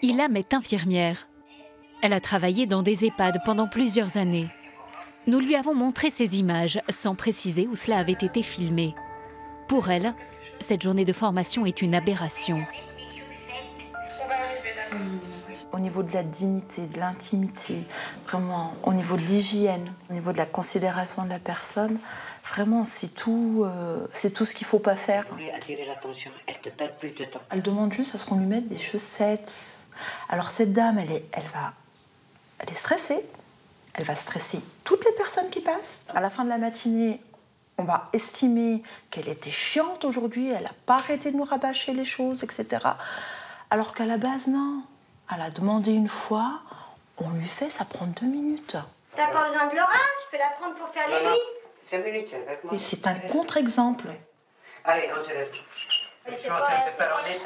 Ilham est infirmière. Elle a travaillé dans des EHPAD pendant plusieurs années. Nous lui avons montré ces images sans préciser où cela avait été filmé. Pour elle, cette journée de formation est une aberration. Au niveau de la dignité, de l'intimité, vraiment, au niveau de l'hygiène, au niveau de la considération de la personne, vraiment, c'est tout ce qu'il ne faut pas faire. Attirer l'attention, elle te perd plus de temps. Elle demande juste à ce qu'on lui mette des chaussettes. Alors cette dame, elle est stressée. Elle va stresser toutes les personnes qui passent. À la fin de la matinée, on va estimer qu'elle était chiante aujourd'hui, elle n'a pas arrêté de nous rabâcher les choses, etc. Alors qu'à la base, non. Elle a demandé une fois, on lui fait, ça prend 2 minutes. T'as pas besoin de Laura, tu peux la prendre pour faire les nuits. 5 minutes avec moi. Et c'est un contre-exemple. Allez, on se lève.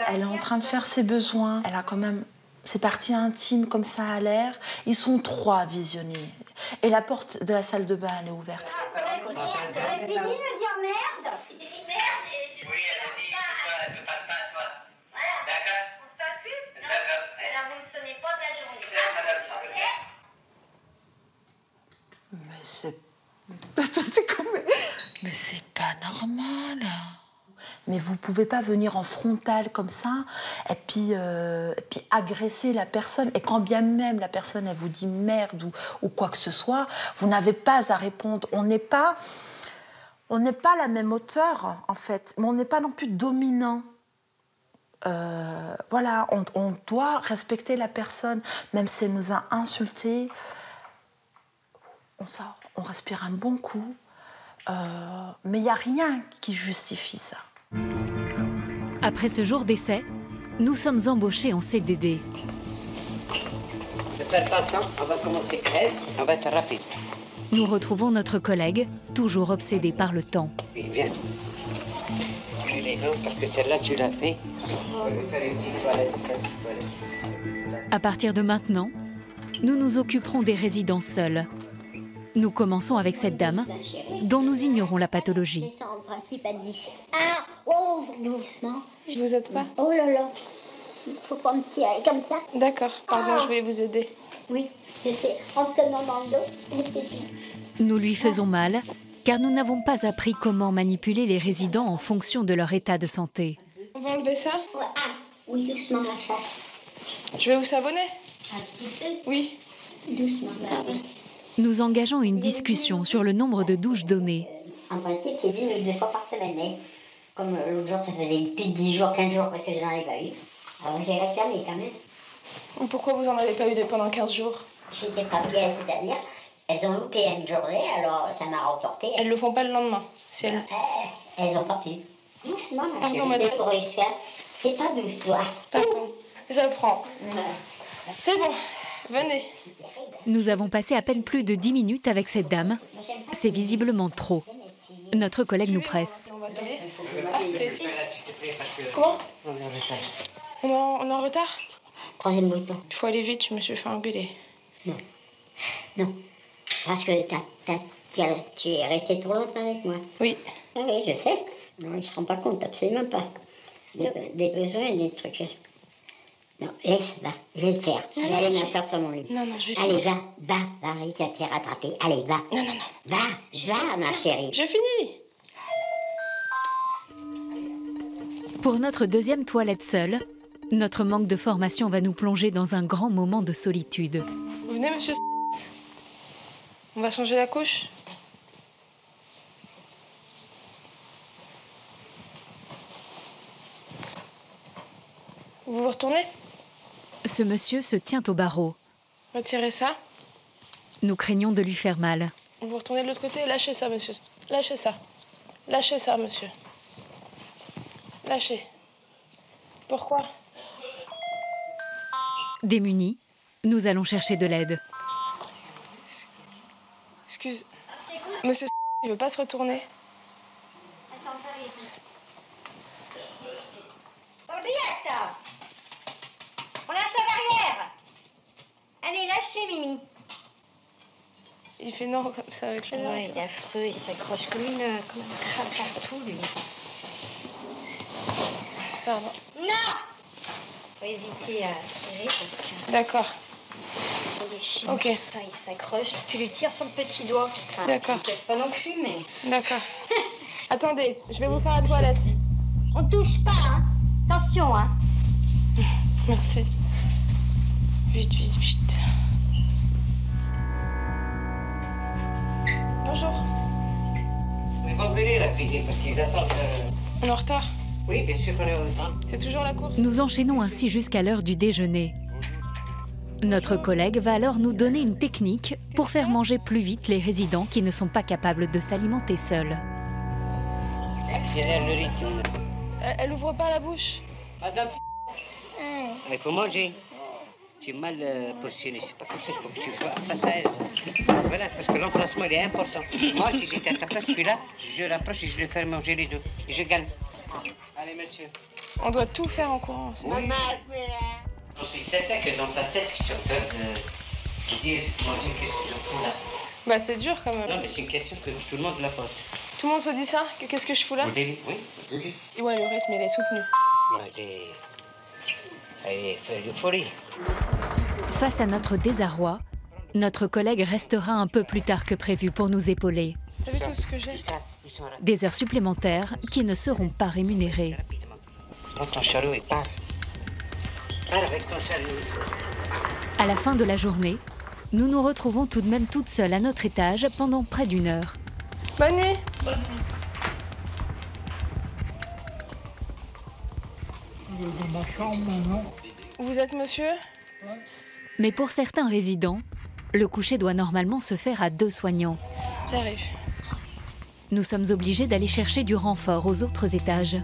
Elle est en train de faire ses besoins. Elle a quand même ses parties intimes comme ça à l'air. Ils sont 3 à visionner. Et la porte de la salle de bain, elle est ouverte. Elle finit de dire merde. J'ai dit merde et je... Oui, elle a dit, elle ne parle pas, toi. Voilà. D'accord. On se parle plus? Non. D'accord. Alors vous ne sonnez pas de la journée. Mais c'est pas normal. Mais vous pouvez pas venir en frontal comme ça et puis agresser la personne. Et quand bien même la personne elle vous dit merde ou quoi que ce soit, vous n'avez pas à répondre. On n'est pas la même hauteur en fait, mais on n'est pas non plus dominant. Voilà, on doit respecter la personne, même si elle nous a insultés. On sort, on respire un bon coup, mais il n'y a rien qui justifie ça. Après ce jour d'essai, nous sommes embauchés en CDD. Ne perds pas de temps, on va commencer 13, on va être rapide. Nous retrouvons notre collègue, toujours obsédé par le temps. Oui, viens. Tu les noms parce que celle-là, tu l'as fait. On va faire une petite toilette, À partir de maintenant, nous nous occuperons des résidents seuls. Nous commençons avec cette dame, dont nous ignorons la pathologie. C'est ça en principe à 10. Ah, oh, doucement. Je vous aide pas? Oh là là. Il faut pas me tirer comme ça. D'accord, pardon, je voulais vous aider. Oui, c'était en tenant dans le dos. Nous lui faisons mal, car nous n'avons pas appris comment manipuler les résidents en fonction de leur état de santé. On va enlever ça? Ouais. Ah, oui, doucement, ma chère. Je vais vous savonner? Un petit peu? Oui. Doucement, oui. Nous engageons une discussion sur le nombre de douches données. En principe, c'est 2 fois par semaine, mais comme l'autre jour, ça faisait plus de 10 jours, 15 jours que je n'en ai pas eu. Alors j'ai réclamé quand même. Pourquoi vous en avez pas eu pendant 15 jours? J'étais pas bien, c'est-à-dire, elles ont loupé une journée, alors ça m'a remporté. Elles le font pas le lendemain, si elles... Elles n'ont pas pu. Doucement, ma Pardon, madame. C'est pas douce, toi. Pardon, j'apprends. C'est bon, venez. Nous avons passé à peine plus de 10 minutes avec cette dame. C'est visiblement trop. Notre collègue nous presse. On va s'habiller. Ah, c'est ici. Comment? On est en retard? 3e bouton. Il faut aller vite, je me suis fait engueuler. Non. Non. Parce que tu es resté trop longtemps avec moi. Oui. Ah oui, je sais. Non, il ne se rend pas compte, absolument pas. Des besoins, des trucs. Non, laisse, va, je vais le faire. Allez, m'asseoir sur mon lit. Non, je vais Allez, finir. va, réussis à te rattraper. Allez, va. Non. Va, ma chérie. Je finis. Pour notre 2e toilette seule, notre manque de formation va nous plonger dans un grand moment de solitude. Vous venez, monsieur? On va changer la couche. Vous vous retournez? Ce monsieur se tient au barreau. Retirez ça. Nous craignons de lui faire mal. Vous retournez de l'autre côté. Lâchez ça, monsieur. Lâchez ça. Lâchez ça, monsieur. Lâchez. Pourquoi? Démunis, nous allons chercher de l'aide. Excuse. Monsieur, il veut pas se retourner. Attends, j'arrive. Henriette! On lâche la barrière! Allez, lâchez, Mimi. Il fait non comme ça avec le Ouais, il est affreux, il s'accroche comme une crabe partout, lui. Pardon. Non. Faut hésiter à tirer parce que... D'accord. Les chiens, Ok. ça, il s'accroche. Tu lui tires sur le petit doigt. Enfin, D'accord. Tu ne pas non plus, mais... D'accord. Attendez, je vais vous faire la toilette. On touche pas, hein. Attention, hein. Merci. Vite. Bonjour. Ils vont brûler la cuisine parce qu'ils attendent... On est en retard? Oui, bien sûr qu'on est en retard. C'est toujours la course? Nous enchaînons ainsi jusqu'à l'heure du déjeuner. Notre collègue va alors nous donner une technique pour faire manger plus vite les résidents qui ne sont pas capables de s'alimenter seuls. Accélère le rythme. Elle ouvre pas la bouche. Madame, il faut manger. Tu es mal positionné, c'est pas comme ça qu'il faut que tu sois face à elle. Voilà, parce que l'emplacement il est important. Moi, si j'étais à ta place, celui-là, je l'approche et je le fais manger les deux. Et je gagne. Allez, monsieur. On doit tout faire en courant. Oui. Je suis certain que dans ta tête, tu es en train de dire, mon Dieu, qu'est-ce que je fous là? Bah c'est dur quand même. Non, mais c'est une question que tout le monde la pose. Tout le monde se dit ça? Qu'est-ce que je fous là? Au début, oui, au début. Ouais, le rythme il est soutenu. Ouais, elle est folie. Face à notre désarroi, notre collègue restera un peu plus tard que prévu pour nous épauler. T'as vu tout ce que j'ai? Des heures supplémentaires qui ne seront pas rémunérées. Prends ton charlot et pars. Pars avec ton charlot. À la fin de la journée, nous nous retrouvons tout de même toutes seules à notre étage pendant près d'1 heure. Bonne nuit. Bonne nuit. Dans ma chambre maintenant. Vous êtes monsieur? Mais pour certains résidents, le coucher doit normalement se faire à 2 soignants. J'arrive. Nous sommes obligés d'aller chercher du renfort aux autres étages.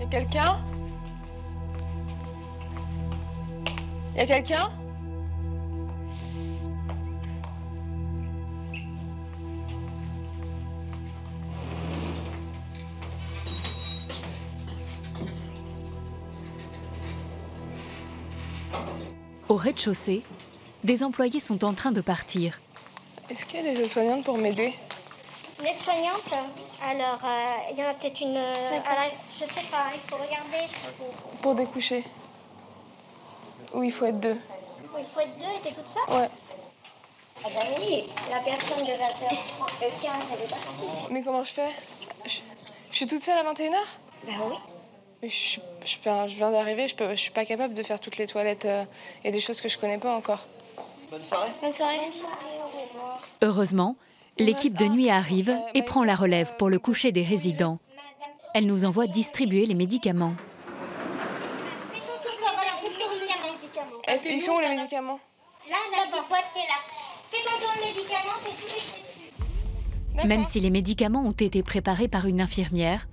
Y'a quelqu'un? Y'a quelqu'un? Au rez-de-chaussée, des employés sont en train de partir. Est-ce qu'il y a des aides-soignantes pour m'aider? Les soignantes, alors il y en a peut-être une... je sais pas, il faut regarder. Pour découcher. Ou il faut être 2? Il faut être 2 et t'es toute seule? Ouais. Ah ben oui, la personne de 20h15, elle est partie. Mais comment je fais? Je suis toute seule à 21h? Ben oui. Mais je viens d'arriver, je suis pas capable de faire toutes les toilettes et des choses que je connais pas encore. Bonne soirée. Bonne soirée. Heureusement, l'équipe de nuit arrive et prend la relève pour le coucher des résidents. Elle nous envoie distribuer les médicaments. Ils sont où les médicaments? Là, la petite boîte qui est là. Fais ton tour de médicaments, c'est tout les précis. Même si les médicaments ont été préparés par une infirmière,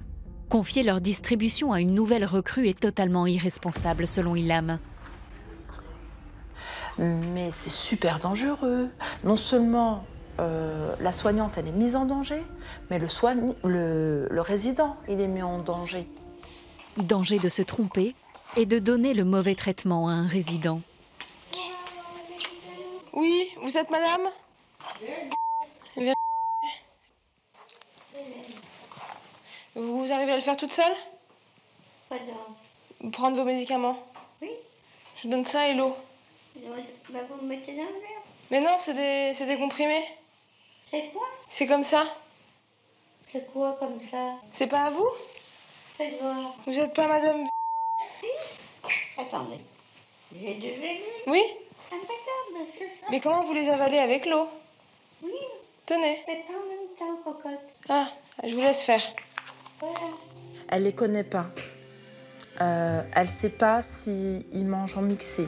confier leur distribution à une nouvelle recrue est totalement irresponsable selon Ilham. Mais c'est super dangereux. Non seulement la soignante, elle est mise en danger, mais le résident, il est mis en danger. Danger de se tromper et de donner le mauvais traitement à un résident. Oui, vous êtes madame? Vous arrivez à le faire toute seule? Prendre vos médicaments? Oui. Je vous donne ça et l'eau. Bah vous me mettez dans le verre. Mais non, c'est des comprimés. C'est quoi? C'est comme ça. C'est quoi comme ça? C'est pas à vous? Faites voir. Vous êtes pas madame? Si. Attendez. J'ai déjà lu. Oui? Impeccable, c'est ça. Mais comment vous les avalez avec l'eau? Oui. Tenez. Faites pas en même temps, cocotte. Ah, je vous laisse faire. Voilà. Elle les connaît pas. Elle sait pas s'ils mangent en mixé,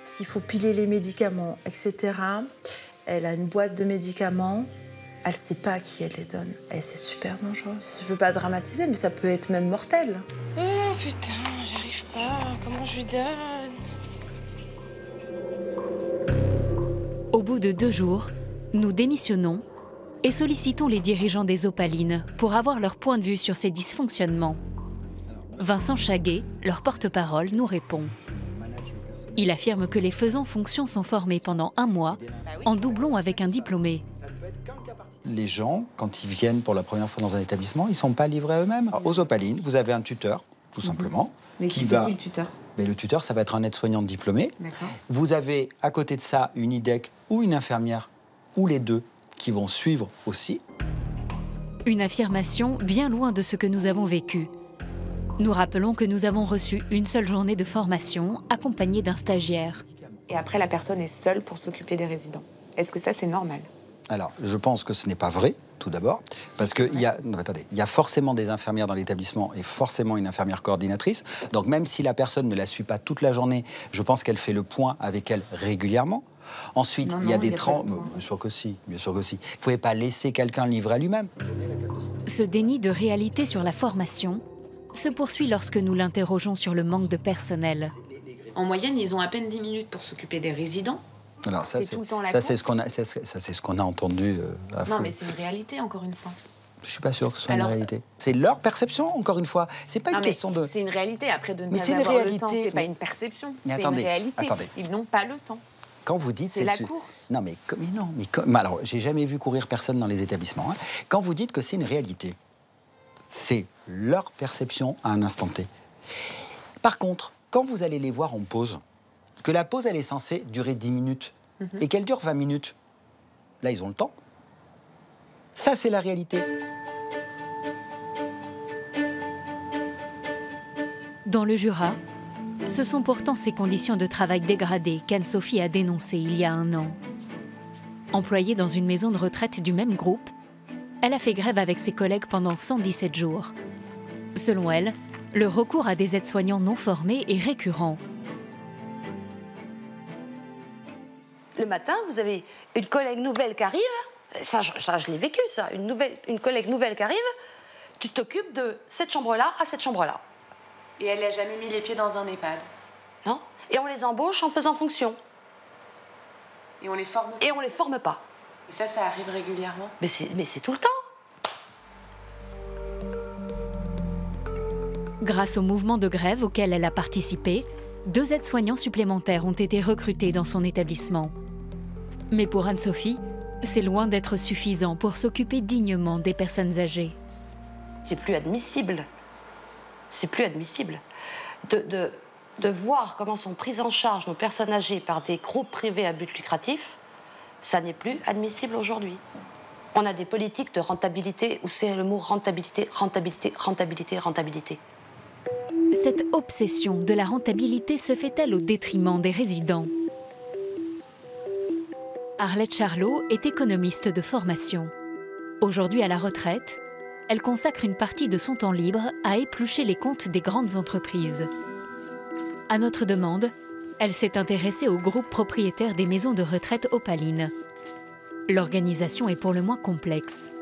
s'il faut piler les médicaments, etc. Elle a une boîte de médicaments. Elle sait pas à qui elle les donne. Et c'est super dangereux. Je veux pas dramatiser, mais ça peut être même mortel. Oh putain, j'arrive pas. Comment je lui donne? Au bout de 2 jours, nous démissionnons et sollicitons les dirigeants des Opalines pour avoir leur point de vue sur ces dysfonctionnements. Vincent Chaguet, leur porte-parole, nous répond. Il affirme que les faisans fonction sont formés pendant 1 mois, en doublon avec un diplômé. Les gens, quand ils viennent pour la première fois dans un établissement, ils ne sont pas livrés à eux-mêmes. Aux Opalines, vous avez un tuteur, tout simplement. Mais qui fait qui le tuteur? Mais le tuteur, ça va être un aide-soignant diplômé. Vous avez à côté de ça une IDEC ou une infirmière, ou les deux, qui vont suivre aussi. Une affirmation bien loin de ce que nous avons vécu. Nous rappelons que nous avons reçu une seule journée de formation accompagnée d'un stagiaire. Et après, la personne est seule pour s'occuper des résidents. Est-ce que ça, c'est normal? Alors, je pense que ce n'est pas vrai, tout d'abord, parce qu'il y a forcément des infirmières dans l'établissement et forcément une infirmière coordinatrice. Donc, même si la personne ne la suit pas toute la journée, je pense qu'elle fait le point avec elle régulièrement. Ensuite, il y a des bien sûr que si, bien sûr que si. Vous ne pouvez pas laisser quelqu'un livrer à lui-même. Ce déni de réalité sur la formation se poursuit lorsque nous l'interrogeons sur le manque de personnel. En moyenne, ils ont à peine 10 minutes pour s'occuper des résidents. Alors ça, c'est ce qu'on a entendu à fond. Non, mais c'est une réalité, encore une fois. Je suis pas sûr que ce soit une réalité. C'est leur perception, encore une fois. C'est pas une question de... C'est une réalité. Après, de ne pas avoir le temps, c'est pas une perception. C'est une réalité. Ils n'ont pas le temps. Quand vous dites... C'est la course. Non, mais alors, j'ai jamais vu courir personne dans les établissements. Hein. Quand vous dites que c'est une réalité, c'est leur perception à un instant T. Par contre, quand vous allez les voir en pause, que la pause, elle est censée durer 10 minutes, et qu'elle dure 20 minutes, là, ils ont le temps. Ça, c'est la réalité. Dans le Jura, ce sont pourtant ces conditions de travail dégradées qu'Anne-Sophie a dénoncées il y a 1 an. Employée dans une maison de retraite du même groupe, elle a fait grève avec ses collègues pendant 117 jours. Selon elle, le recours à des aides-soignants non formés est récurrent. Le matin, vous avez une collègue nouvelle qui arrive, ça je l'ai vécu ça, une collègue nouvelle qui arrive, tu t'occupes de cette chambre-là à cette chambre-là. Et elle n'a jamais mis les pieds dans un EHPAD. Non. Et on les embauche en faisant fonction. Et on les forme pas. Et on les forme pas. Et ça arrive régulièrement. Mais c'est tout le temps. Grâce au mouvement de grève auquel elle a participé, 2 aides-soignants supplémentaires ont été recrutés dans son établissement. Mais pour Anne-Sophie, c'est loin d'être suffisant pour s'occuper dignement des personnes âgées. C'est plus admissible. C'est plus admissible de voir comment sont prises en charge nos personnes âgées par des groupes privés à but lucratif. Ça n'est plus admissible aujourd'hui. On a des politiques de rentabilité où c'est le mot rentabilité, rentabilité, rentabilité, rentabilité. Cette obsession de la rentabilité se fait-elle au détriment des résidents? Arlette Charlot est économiste de formation. Aujourd'hui à la retraite, elle consacre une partie de son temps libre à éplucher les comptes des grandes entreprises. À notre demande, elle s'est intéressée au groupe propriétaire des maisons de retraite Opalines. L'organisation est pour le moins complexe.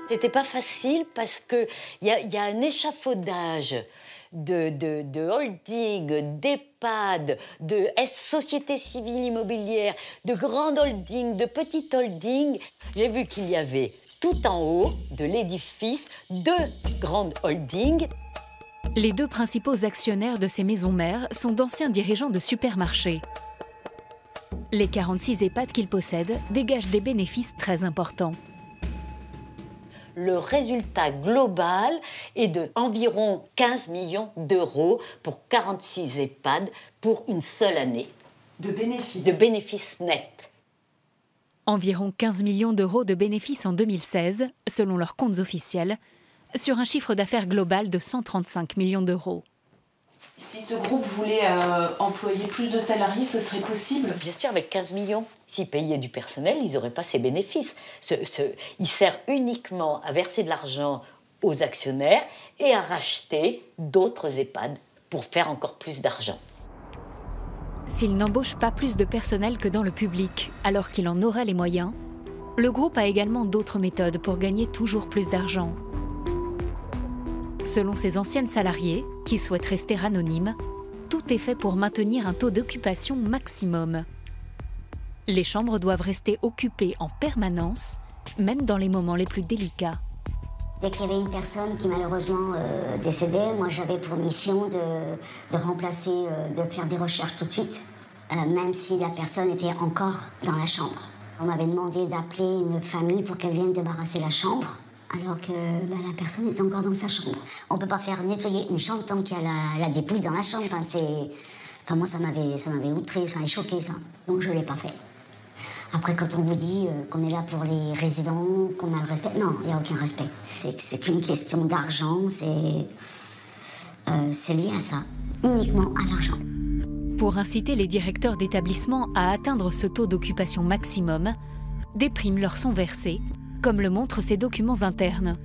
C'était pas facile parce qu'il y a un échafaudage de holding, d'EHPAD, de sociétés civiles immobilières, de grandes holdings, de petites holdings. J'ai vu qu'il y avait tout en haut de l'édifice 2 grandes holdings. Les 2 principaux actionnaires de ces maisons mères sont d'anciens dirigeants de supermarchés. Les 46 EHPAD qu'ils possèdent dégagent des bénéfices très importants. Le résultat global est de environ 15 millions d'euros pour 46 EHPAD pour une seule année. De bénéfices? De bénéfices nets. Environ 15 millions d'euros de bénéfices en 2016, selon leurs comptes officiels, sur un chiffre d'affaires global de 135 millions d'euros. Si ce groupe voulait employer plus de salariés, ce serait possible? Bien sûr, avec 15 millions. S'ils payaient du personnel, ils n'auraient pas ces bénéfices. Il sert uniquement à verser de l'argent aux actionnaires et à racheter d'autres EHPAD pour faire encore plus d'argent. S'il n'embauche pas plus de personnel que dans le public, alors qu'il en aurait les moyens, le groupe a également d'autres méthodes pour gagner toujours plus d'argent. Selon ses anciennes salariées, qui souhaitent rester anonymes, tout est fait pour maintenir un taux d'occupation maximum. Les chambres doivent rester occupées en permanence, même dans les moments les plus délicats. Dès qu'il y avait une personne qui malheureusement décédait, moi j'avais pour mission de remplacer, de faire des recherches tout de suite, même si la personne était encore dans la chambre. On m'avait demandé d'appeler une famille pour qu'elle vienne débarrasser la chambre, alors que la personne est encore dans sa chambre. On ne peut pas faire nettoyer une chambre tant qu'il y a la dépouille dans la chambre. Enfin, moi, ça m'avait outré, choqué, ça. Donc, je ne l'ai pas fait. Après, quand on vous dit qu'on est là pour les résidents, qu'on a le respect... Non, il n'y a aucun respect. C'est qu'une question d'argent, c'est lié à ça, uniquement à l'argent. Pour inciter les directeurs d'établissements à atteindre ce taux d'occupation maximum, des primes leur sont versées, comme le montrent ces documents internes.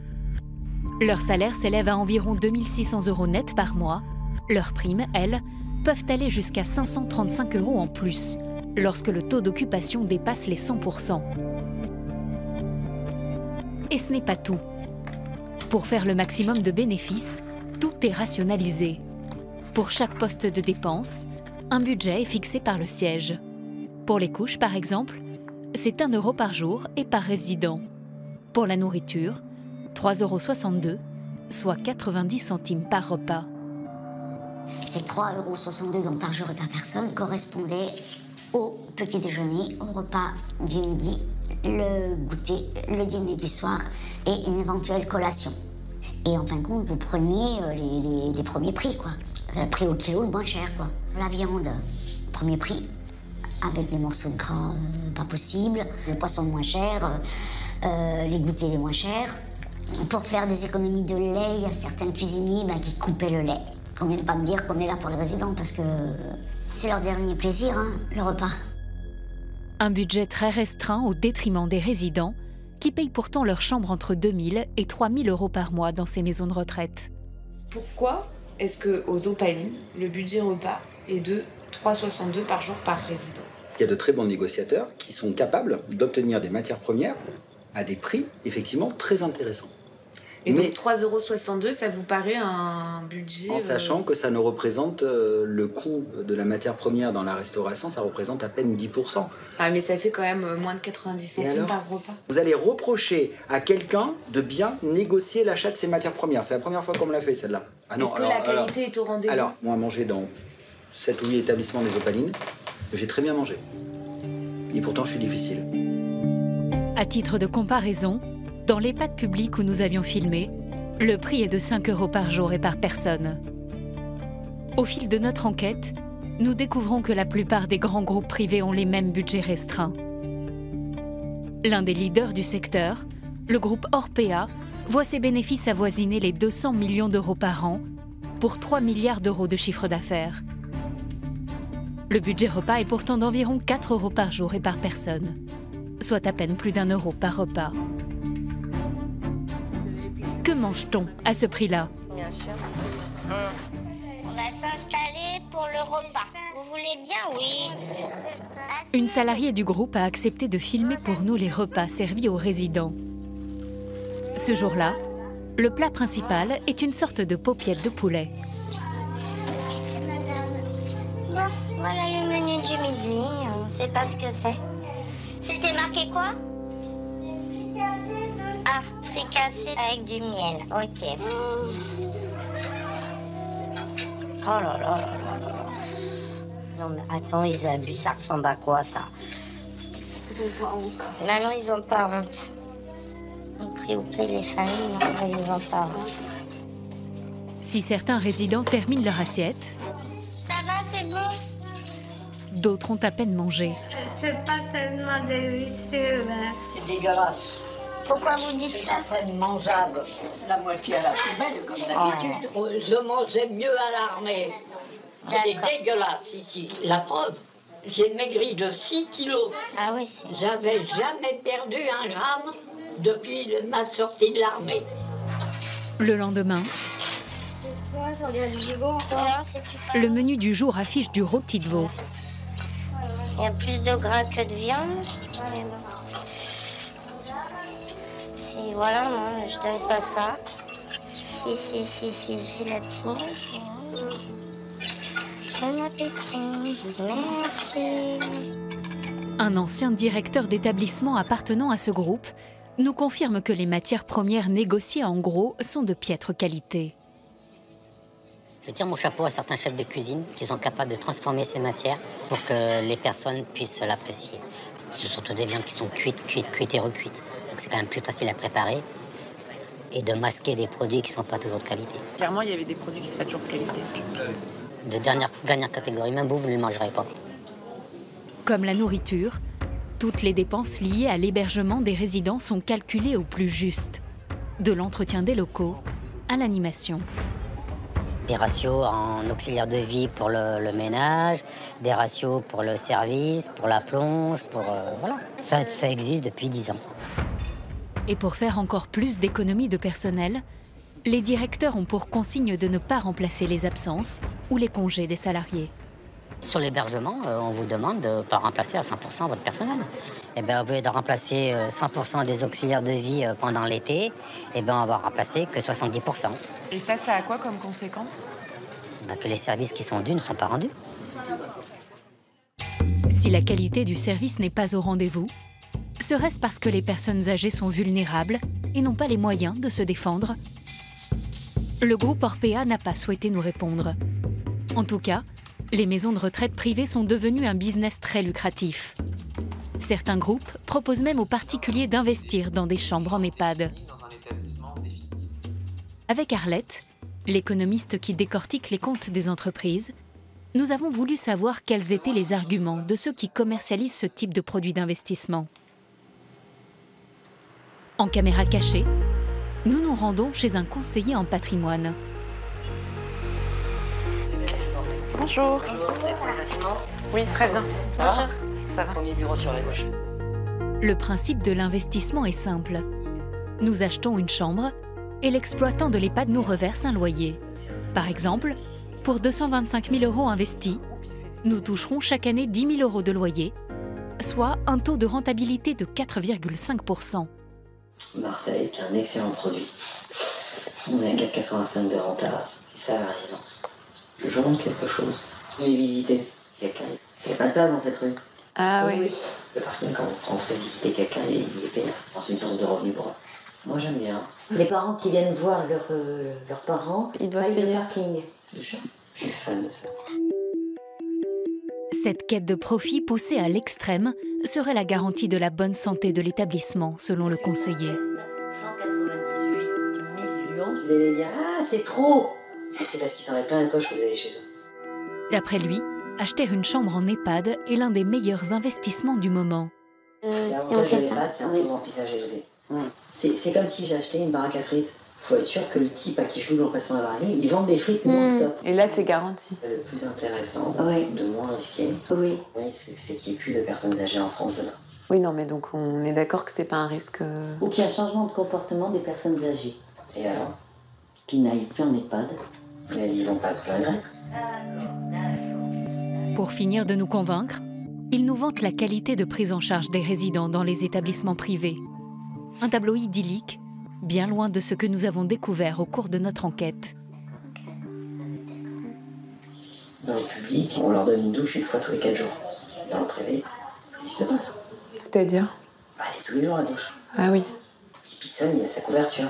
Leur salaire s'élève à environ 2 600 € net par mois. Leurs primes, elles, peuvent aller jusqu'à 535 € en plus, lorsque le taux d'occupation dépasse les 100%. Et ce n'est pas tout. Pour faire le maximum de bénéfices, tout est rationalisé. Pour chaque poste de dépense, un budget est fixé par le siège. Pour les couches, par exemple, c'est 1 € par jour et par résident. Pour la nourriture, 3,62 €, soit 90 centimes par repas. Ces 3,62 € donc par jour et par personne correspondaient au petit déjeuner, au repas du midi, le goûter, le dîner du soir et une éventuelle collation. Et en fin de compte, vous preniez les premiers prix, quoi. Le prix au kilo, le moins cher, quoi. La viande, premier prix, avec des morceaux de gras pas possible, le poisson le moins cher, les goûters les moins chers. Pour faire des économies de lait, il y a certains cuisiniers qui coupaient le lait. On ne vient pas me dire qu'on est là pour les résidents, parce que c'est leur dernier plaisir, hein, le repas. Un budget très restreint au détriment des résidents, qui payent pourtant leur chambre entre 2 000 et 3 000 € par mois dans ces maisons de retraite. Pourquoi est-ce qu'aux Opalines, le budget repas est de 3,62 € par jour par résident? Il y a de très bons négociateurs qui sont capables d'obtenir des matières premières à des prix effectivement très intéressants. Et donc 3,62 €, ça vous paraît un budget... En sachant que ça ne représente le coût de la matière première dans la restauration, ça représente à peine 10%. Ah, mais ça fait quand même moins de 90 centimes par repas. Vous allez reprocher à quelqu'un de bien négocier l'achat de ces matières premières. C'est la première fois qu'on me l'a fait, celle-là. Ah non, est-ce que la qualité est au rendez-vous? Alors, moi, manger dans 7 ou 8 établissements des Opalines, j'ai très bien mangé. Et pourtant, je suis difficile. À titre de comparaison, dans l'EHPAD public où nous avions filmé, le prix est de 5 € par jour et par personne. Au fil de notre enquête, nous découvrons que la plupart des grands groupes privés ont les mêmes budgets restreints. L'un des leaders du secteur, le groupe Orpea, voit ses bénéfices avoisiner les 200 millions € par an pour 3 milliards € de chiffre d'affaires. Le budget repas est pourtant d'environ 4 € par jour et par personne, soit à peine plus d'1 € par repas. Que mange-t-on à ce prix-là? Bien sûr. On va s'installer pour le repas. Vous voulez bien? Oui. Une salariée du groupe a accepté de filmer pour nous les repas servis aux résidents. Ce jour-là, le plat principal est une sorte de paupiette de poulet. Bon, voilà le menu du midi. On ne sait pas ce que c'est. C'était marqué quoi? Ah, fricassé avec du miel. Ok. Oh là là là là là. Non mais attends, ils abusent. Ça ressemble à quoi, ça? Ils ont pas honte. Bah non, ils ont pas honte. On préoccupe les familles, non, ils ont pas honte. Si certains résidents terminent leur assiette, ça va, c'est bon? D'autres ont à peine mangé. C'est pas tellement délicieux, hein. C'est dégueulasse. Pourquoi vous dites ça? C'est à peine mangeable. La moitié à la poubelle, comme d'habitude. Oh. Je mangeais mieux à l'armée. C'est dégueulasse ici. La preuve, j'ai maigri de 6 kilos. Ah oui, c'est... J'avais jamais perdu 1 gramme depuis ma sortie de l'armée. Le lendemain, c'est quoi? Ça dirait du gigot encore? Le menu du jour affiche du rôti de veau. Il y a plus de gras que de viande. Mais bon. Si, voilà, moi, je donne pas ça. Si, gélatine, c'est... Bon appétit, merci. Un ancien directeur d'établissement appartenant à ce groupe nous confirme que les matières premières négociées en gros sont de piètre qualité. Je tire mon chapeau à certains chefs de cuisine qui sont capables de transformer ces matières pour que les personnes puissent l'apprécier. Ce sont des viandes qui sont cuites et recuites. Donc c'est quand même plus facile à préparer et de masquer des produits qui ne sont pas toujours de qualité. Clairement, il y avait des produits qui n'étaient pas toujours de qualité. De dernière catégorie, même vous ne le mangerez pas. Comme la nourriture, toutes les dépenses liées à l'hébergement des résidents sont calculées au plus juste, de l'entretien des locaux à l'animation. Des ratios en auxiliaire de vie pour le ménage, des ratios pour le service, pour la plonge, voilà. Ça existe depuis 10 ans. Et pour faire encore plus d'économies de personnel, les directeurs ont pour consigne de ne pas remplacer les absences ou les congés des salariés. Sur l'hébergement, on vous demande de ne pas remplacer à 100% votre personnel. Et bien, au lieu de remplacer 100% des auxiliaires de vie pendant l'été, et bien, on va remplacer que 70%. Et ça a quoi comme conséquence? Que les services qui sont dus ne sont pas rendus. Si la qualité du service n'est pas au rendez-vous, serait-ce parce que les personnes âgées sont vulnérables et n'ont pas les moyens de se défendre? Le groupe Orpea n'a pas souhaité nous répondre. En tout cas, les maisons de retraite privées sont devenues un business très lucratif. Certains groupes proposent même aux particuliers d'investir dans des chambres en EHPAD. Avec Arlette, l'économiste qui décortique les comptes des entreprises, nous avons voulu savoir quels étaient les arguments de ceux qui commercialisent ce type de produit d'investissement. En caméra cachée, nous nous rendons chez un conseiller en patrimoine. Bonjour. Oui, très bien. Bonjour. Ça va. Premier bureau sur la gauche. Le principe de l'investissement est simple. Nous achetons une chambre et l'exploitant de l'EHPAD nous reverse un loyer. Par exemple, pour 225 000 € investis, nous toucherons chaque année 10 000 € de loyer, soit un taux de rentabilité de 4,5 %. Marseille est un excellent produit. On a un 4,85 de renta, c'est ça la résidence. Je vous demande quelque chose. J'ai visité quelqu'un. Il n'y a pas de place dans cette rue. Ah oui. Le parking, quand on fait visiter quelqu'un, il est payant. C'est une source de revenus pour eux. Moi, j'aime bien. Les parents qui viennent voir leurs parents, ils doivent payer le parking. Je suis fan de ça. Cette quête de profit poussée à l'extrême serait la garantie de la bonne santé de l'établissement, selon le conseiller. 198 millions. Vous allez dire, ah, c'est trop. C'est parce qu'ils s'en mettent plein la poche que vous allez chez eux. D'après lui, acheter une chambre en EHPAD est l'un des meilleurs investissements du moment. Si on fait ça, c'est un taux de remplissage élevé. C'est comme si j'ai acheté une baraque à frites. Il faut être sûr que le type à qui je loue l'emplacement à la baraque, ils vendent des frites non-stop. Et là, c'est garanti. Le plus intéressant, de moins risqué, le risque, c'est qu'il n'y ait plus de personnes âgées en France demain. Oui, non, mais donc on est d'accord que c'est pas un risque... Ou qu'il y ait un changement de comportement des personnes âgées. Et alors, qu'ils n'aillent plus en EHPAD, mais elles n'y vont pas de plein gré. Pour finir de nous convaincre, il nous vante la qualité de prise en charge des résidents dans les établissements privés. Un tableau idyllique, bien loin de ce que nous avons découvert au cours de notre enquête. Dans le public, on leur donne une douche une fois tous les 4 jours. Dans le privé, ça n'existe pas, ça. C'est-à-dire? C'est tous les jours la douche. Ah oui. Petit pisson, il y a sa couverture.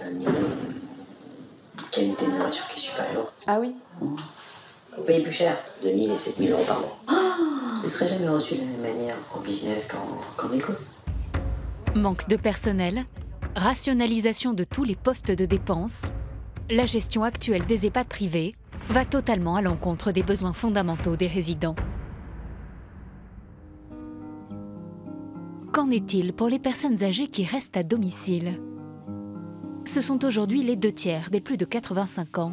Un niveau de qualité de nourriture qui est supérieur. Ah oui. Vous payez plus cher, 2 000 et 7 000 € par mois. Vous ne serez jamais reçu de la même manière en business qu'en éco. Manque de personnel, rationalisation de tous les postes de dépenses, la gestion actuelle des EHPAD privés va totalement à l'encontre des besoins fondamentaux des résidents. Qu'en est-il pour les personnes âgées qui restent à domicile? Ce sont aujourd'hui les 2/3 des plus de 85 ans.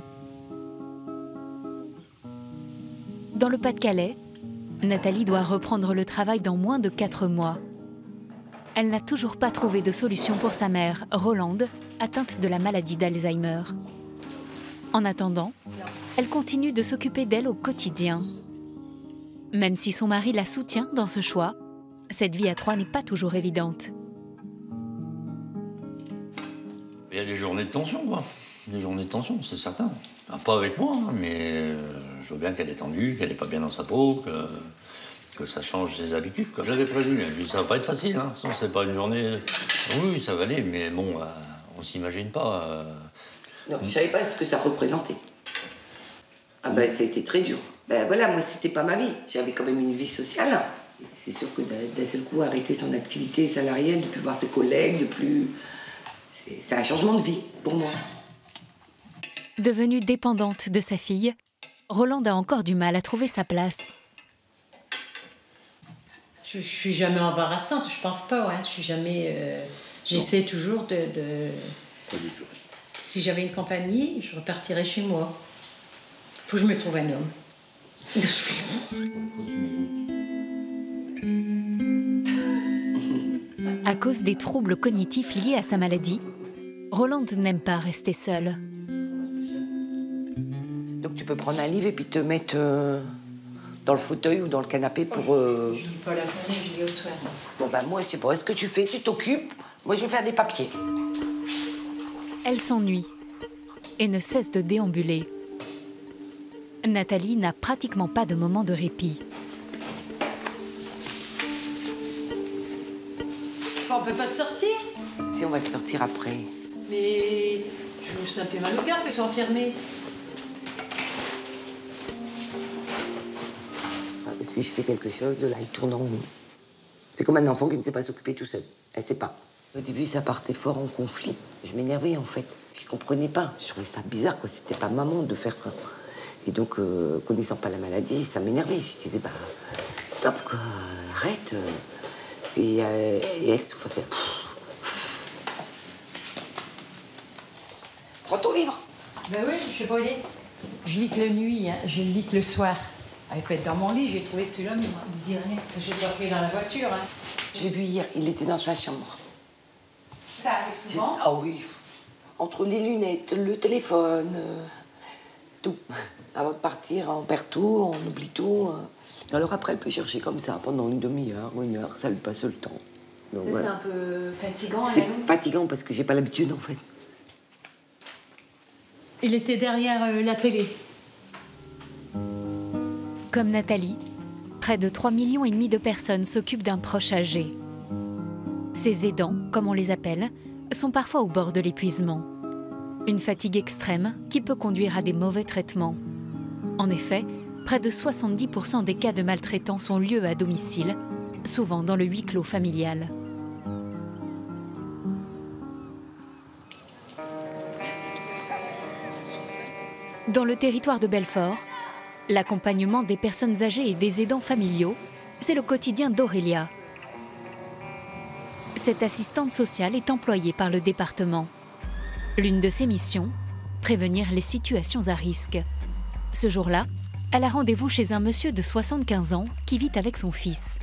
Dans le Pas-de-Calais, Nathalie doit reprendre le travail dans moins de 4 mois. Elle n'a toujours pas trouvé de solution pour sa mère, Rolande, atteinte de la maladie d'Alzheimer. En attendant, elle continue de s'occuper d'elle au quotidien. Même si son mari la soutient dans ce choix, cette vie à 3 n'est pas toujours évidente. Il y a des journées de tension, quoi. Des journées de tension, c'est certain. Pas avec moi, hein, mais je vois bien qu'elle est tendue, qu'elle n'est pas bien dans sa peau, Que ça change ses habitudes, quoi. J'avais prévu, je dis, ça va pas être facile, hein. Sinon, c'est pas une journée... Oui, ça va aller, mais bon, on s'imagine pas... Non, je savais pas ce que ça représentait. Ah ben, ça a été très dur. Ben voilà, moi, c'était pas ma vie. J'avais quand même une vie sociale. C'est sûr que d'un seul coup, arrêter son activité salariale, de plus voir ses collègues, de plus... C'est un changement de vie, pour moi. Devenue dépendante de sa fille, Rolande a encore du mal à trouver sa place. Je suis jamais embarrassante, je pense pas, ouais. Je suis jamais... J'essaie toujours de... Pas du tout. Si j'avais une compagnie, je repartirais chez moi. Faut que je me trouve un homme. À cause des troubles cognitifs liés à sa maladie, Rolande n'aime pas rester seule. Donc tu peux prendre un livre et puis te mettre dans le fauteuil ou dans le canapé pour... Je lis pas la journée, je lis au soir. Bon ben moi je sais pas, est-ce que tu fais? Tu t'occupes? Moi je vais faire des papiers. Elle s'ennuie et ne cesse de déambuler. Nathalie n'a pratiquement pas de moment de répit. On peut pas te sortir? Si, on va le sortir après. Mais ça me fait mal au cœur qu'elle soit enfermée. Si je fais quelque chose, là, il tourne en rond. C'est comme un enfant qui ne sait pas s'occuper tout seul. Elle sait pas. Au début, ça partait fort en conflit. Je m'énervais, en fait. Je comprenais pas. Je trouvais ça bizarre, quoi. C'était pas maman de faire ça. Et donc, connaissant pas la maladie, ça m'énervait. Je disais, bah, stop, quoi. Arrête. Et elle souffrait. Prends ton livre. Ben oui, je sais pas lire. Je lis que la nuit, hein. Je lis que le soir. Elle peut être dans mon lit, j'ai trouvé celui-là, mais il me dit rien. Je l'ai pas pris dans la voiture. Hein. Je l'ai vu hier, il était dans sa chambre. Ça arrive souvent? Ah oui. Entre les lunettes, le téléphone, tout. Avant de partir, on perd tout, on oublie tout. Alors après, elle peut chercher comme ça pendant une demi-heure ou une heure, ça lui passe le temps. Donc, voilà. C'est un peu fatigant. C'est fatigant parce que j'ai pas l'habitude en fait. Il était derrière la télé. Comme Nathalie, près de 3,5 millions de personnes s'occupent d'un proche âgé. Ces aidants, comme on les appelle, sont parfois au bord de l'épuisement. Une fatigue extrême qui peut conduire à des mauvais traitements. En effet, près de 70% des cas de maltraitance ont lieu à domicile, souvent dans le huis clos familial. Dans le territoire de Belfort, l'accompagnement des personnes âgées et des aidants familiaux, c'est le quotidien d'Aurélia. Cette assistante sociale est employée par le département. L'une de ses missions, prévenir les situations à risque. Ce jour-là, elle a rendez-vous chez un monsieur de 75 ans qui vit avec son fils.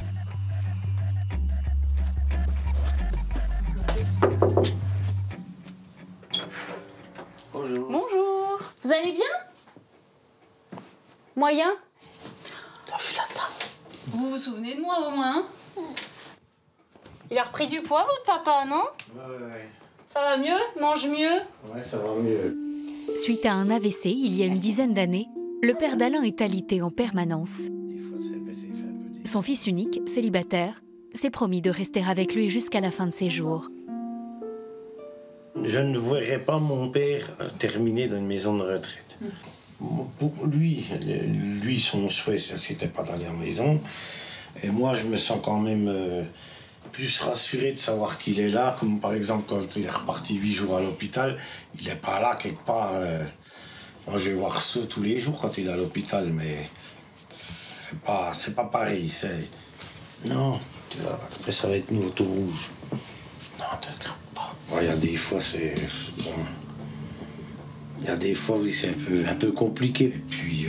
Bonjour. Bonjour. Vous allez bien? Moyen? T'as vu la table? Vous vous souvenez de moi au moins? Il a repris du poids, votre papa, non? Ouais. Ça va mieux? Mange mieux? Ouais, ça va mieux. Suite à un AVC, il y a une dizaine d'années, le père d'Alain est alité en permanence. Son fils unique, célibataire, s'est promis de rester avec lui jusqu'à la fin de ses jours. Je ne verrais pas mon père terminer dans une maison de retraite. Pour lui, son souhait, c'était pas d'aller en maison. Et moi, je me sens quand même plus rassuré de savoir qu'il est là. Comme par exemple, quand il est reparti 8 jours à l'hôpital, il n'est pas là quelque part. Moi, je vais voir ça tous les jours quand il est à l'hôpital, mais c'est pas pareil. Non, tu vois, après ça va être une auto rouge. Non, t'inquiète pas. Il y a des fois, c'est... Bon. Il y a des fois, oui, c'est un peu compliqué. Et puis...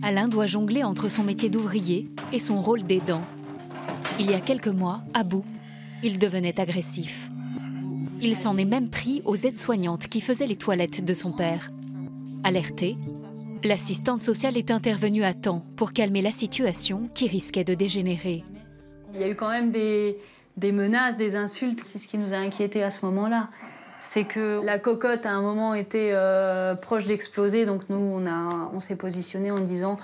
Alain doit jongler entre son métier d'ouvrier et son rôle d'aidant. Il y a quelques mois, à bout, il devenait agressif. Il s'en est même pris aux aides-soignantes qui faisaient les toilettes de son père. Alertée, l'assistante sociale est intervenue à temps pour calmer la situation qui risquait de dégénérer. Il y a eu quand même des menaces, des insultes. C'est ce qui nous a inquiétés à ce moment-là. C'est que la cocotte, à un moment, était proche d'exploser. Donc nous, on s'est positionné en disant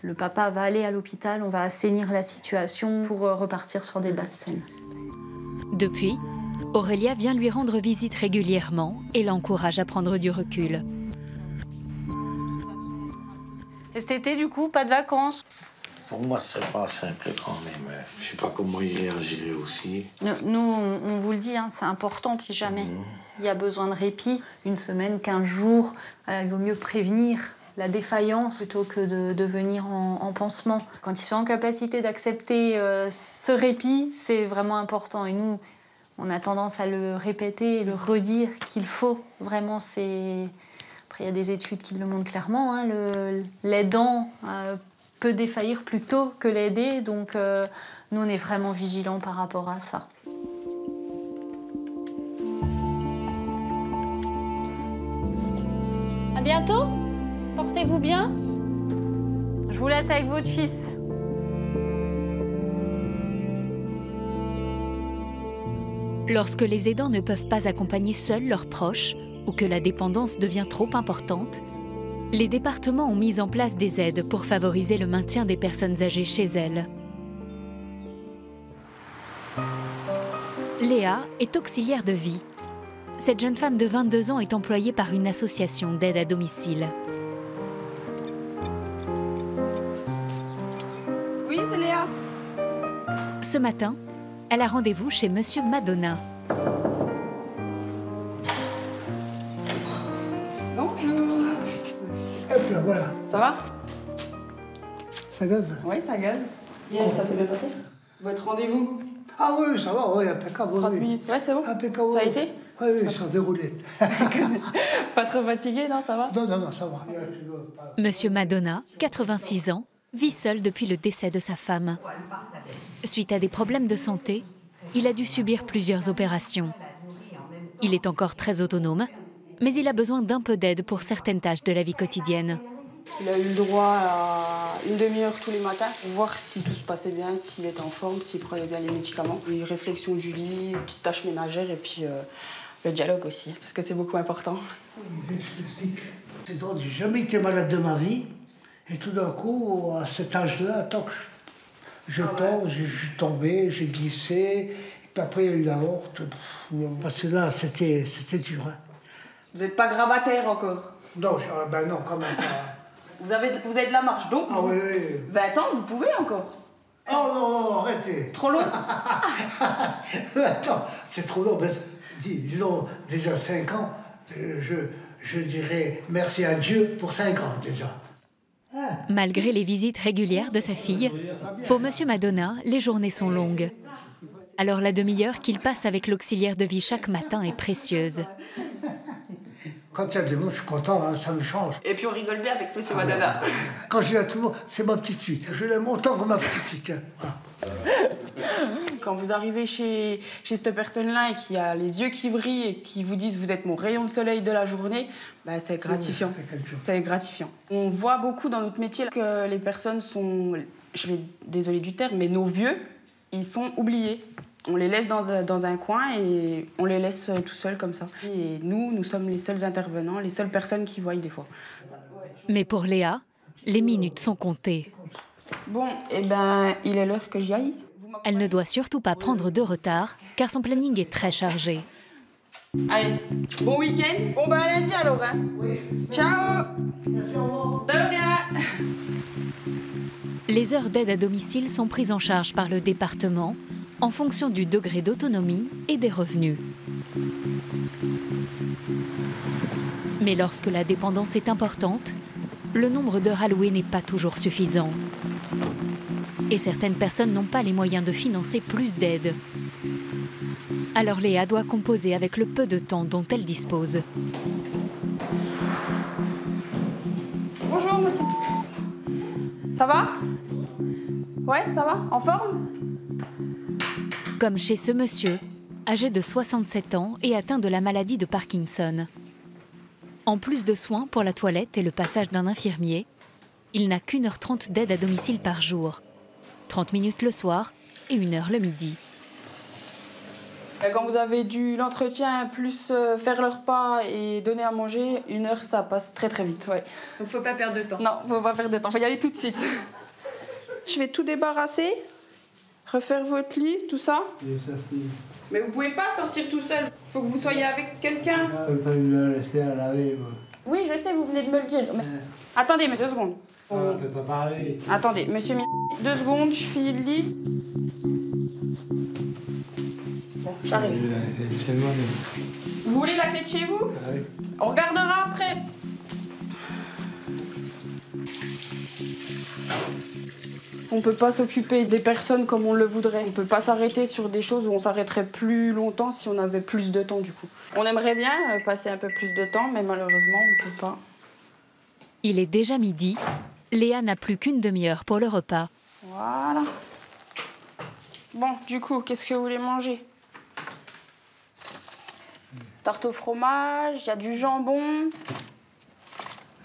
Le papa va aller à l'hôpital, on va assainir la situation pour repartir sur des bases saines. Depuis, Aurélia vient lui rendre visite régulièrement et l'encourage à prendre du recul. Et cet été, du coup, pas de vacances? Pour moi, c'est pas simple quand même. Je sais pas comment y réagirait aussi. Nous, on vous le dit, hein, c'est important si jamais il y a besoin de répit. 1 semaine, 15 jours, il vaut mieux prévenir la défaillance plutôt que de venir en pansement. Quand ils sont en capacité d'accepter ce répit, c'est vraiment important. Et nous, on a tendance à le répéter et le redire qu'il faut. Vraiment, c'est... Après, il y a des études qui le montrent clairement. Hein, l'aidant peut défaillir plus tôt que l'aider. Donc, nous, on est vraiment vigilants par rapport à ça. À bientôt. Portez-vous bien. Je vous laisse avec votre fils. Lorsque les aidants ne peuvent pas accompagner seuls leurs proches ou que la dépendance devient trop importante, les départements ont mis en place des aides pour favoriser le maintien des personnes âgées chez elles. Léa est auxiliaire de vie. Cette jeune femme de 22 ans est employée par une association d'aide à domicile. Oui, c'est Léa. Ce matin, elle a rendez-vous chez Monsieur Madonna. Bonjour. Hop là, voilà. Ça va? Ça gaze? Oui, ça gaze. Bien, ça s'est bien passé? Votre rendez-vous? Ah oui, ça va, oui, impeccable. 30 minutes, ouais, c'est bon? Impeccable. Ça a été? Oui, ça a déroulé. Pas trop fatigué, non, ça va? Non, ça va. Monsieur Madonna, 86 ans, vit seul depuis le décès de sa femme. Suite à des problèmes de santé, il a dû subir plusieurs opérations. Il est encore très autonome, mais il a besoin d'un peu d'aide pour certaines tâches de la vie quotidienne. Il a eu le droit à 1 demi-heure tous les matins pour voir si tout se passait bien, s'il était en forme, s'il prenait bien les médicaments. Une réflexion du lit, une petite tâche ménagère et puis le dialogue aussi, parce que c'est beaucoup important. C'est drôle, j'ai jamais été malade de ma vie. Et tout d'un coup, à cet âge-là, tant que je tombe, je suis tombé, j'ai glissé. Et puis après, il y a eu la horte. Parce que là, c'était dur. Hein. Vous n'êtes pas grabataire encore? Non, ben non, quand même pas. Vous avez de la marche, donc ah, oui. 20 ans, vous pouvez encore? Oh non, arrêtez. Trop long? Attends, c'est trop long. Ben, disons, déjà 5 ans, je dirais merci à Dieu pour 5 ans déjà. Malgré les visites régulières de sa fille, pour Monsieur Madonna, les journées sont longues. Alors la demi-heure qu'il passe avec l'auxiliaire de vie chaque matin est précieuse. Quand il y a des mots, je suis content, hein, ça me change. Et puis on rigole bien avec Monsieur Madonna. Quand je dis à tout le monde, c'est ma petite fille. Je l'aime autant que ma petite fille, tiens. Quand vous arrivez chez cette personne-là et qui a les yeux qui brillent et qui vous disent « vous êtes mon rayon de soleil de la journée », bah, c'est gratifiant. C'est gratifiant. On voit beaucoup dans notre métier que les personnes sont, je vais désolée du terme, mais nos vieux, ils sont oubliés. On les laisse dans un coin et on les laisse tout seuls comme ça. Et nous sommes les seuls intervenants, les seules personnes qui voient des fois. Mais pour Léa, les minutes sont comptées. Bon, eh ben, il est l'heure que j'y aille. Elle ne doit surtout pas prendre de retard, car son planning est très chargé. Allez, bon week-end. Bon, bah, à lundi alors, hein. Oui. Ciao. De rien. Les heures d'aide à domicile sont prises en charge par le département en fonction du degré d'autonomie et des revenus. Mais lorsque la dépendance est importante, le nombre d'heures allouées n'est pas toujours suffisant. Et certaines personnes n'ont pas les moyens de financer plus d'aide. Alors Léa doit composer avec le peu de temps dont elle dispose. Bonjour, monsieur. Ça va? Ouais, ça va? En forme? Comme chez ce monsieur, âgé de 67 ans et atteint de la maladie de Parkinson. En plus de soins pour la toilette et le passage d'un infirmier, il n'a qu'1h30 d'aide à domicile par jour. 30 minutes le soir et 1 heure le midi. Quand vous avez l'entretien plus faire le repas et donner à manger, 1 heure, ça passe très très vite. Ouais. Donc faut pas perdre de temps. Non, faut pas perdre de temps, faut y aller tout de suite. Je vais tout débarrasser, refaire votre lit, tout ça. Mais vous pouvez pas sortir tout seul, faut que vous soyez avec quelqu'un. Je peux le laisser à laver, moi. Oui, je sais, vous venez de me le dire. Mais... Attendez, mais 2 secondes. On peut pas parler. Attendez, monsieur 2 secondes, je finis le lit. Bon, j'arrive. Vous voulez la clé de chez vous? Oui. On regardera après. On peut pas s'occuper des personnes comme on le voudrait. On peut pas s'arrêter sur des choses où on s'arrêterait plus longtemps si on avait plus de temps du coup. On aimerait bien passer un peu plus de temps, mais malheureusement, on peut pas. Il est déjà midi. Léa n'a plus qu'une demi-heure pour le repas. Voilà. Bon, du coup, qu'est-ce que vous voulez manger? Tarte au fromage, il y a du jambon.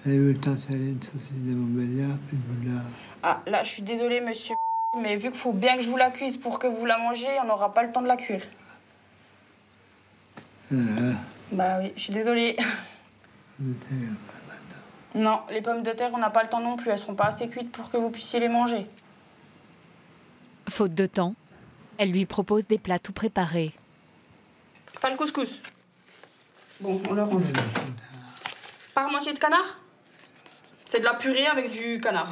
Elle veut t'installer une saucisse de Montbéliard, puis de la... Ah, là, je suis désolée, monsieur, mais vu qu'il faut bien que je vous la cuise pour que vous la mangez, on n'aura pas le temps de la cuire. Bah oui, je suis désolée. Non, les pommes de terre, on n'a pas le temps non plus. Elles seront pas assez cuites pour que vous puissiez les manger. Faute de temps, elle lui propose des plats tout préparés. Pas le couscous. Bon, on le range. Pas moitié de canard? C'est de la purée avec du canard.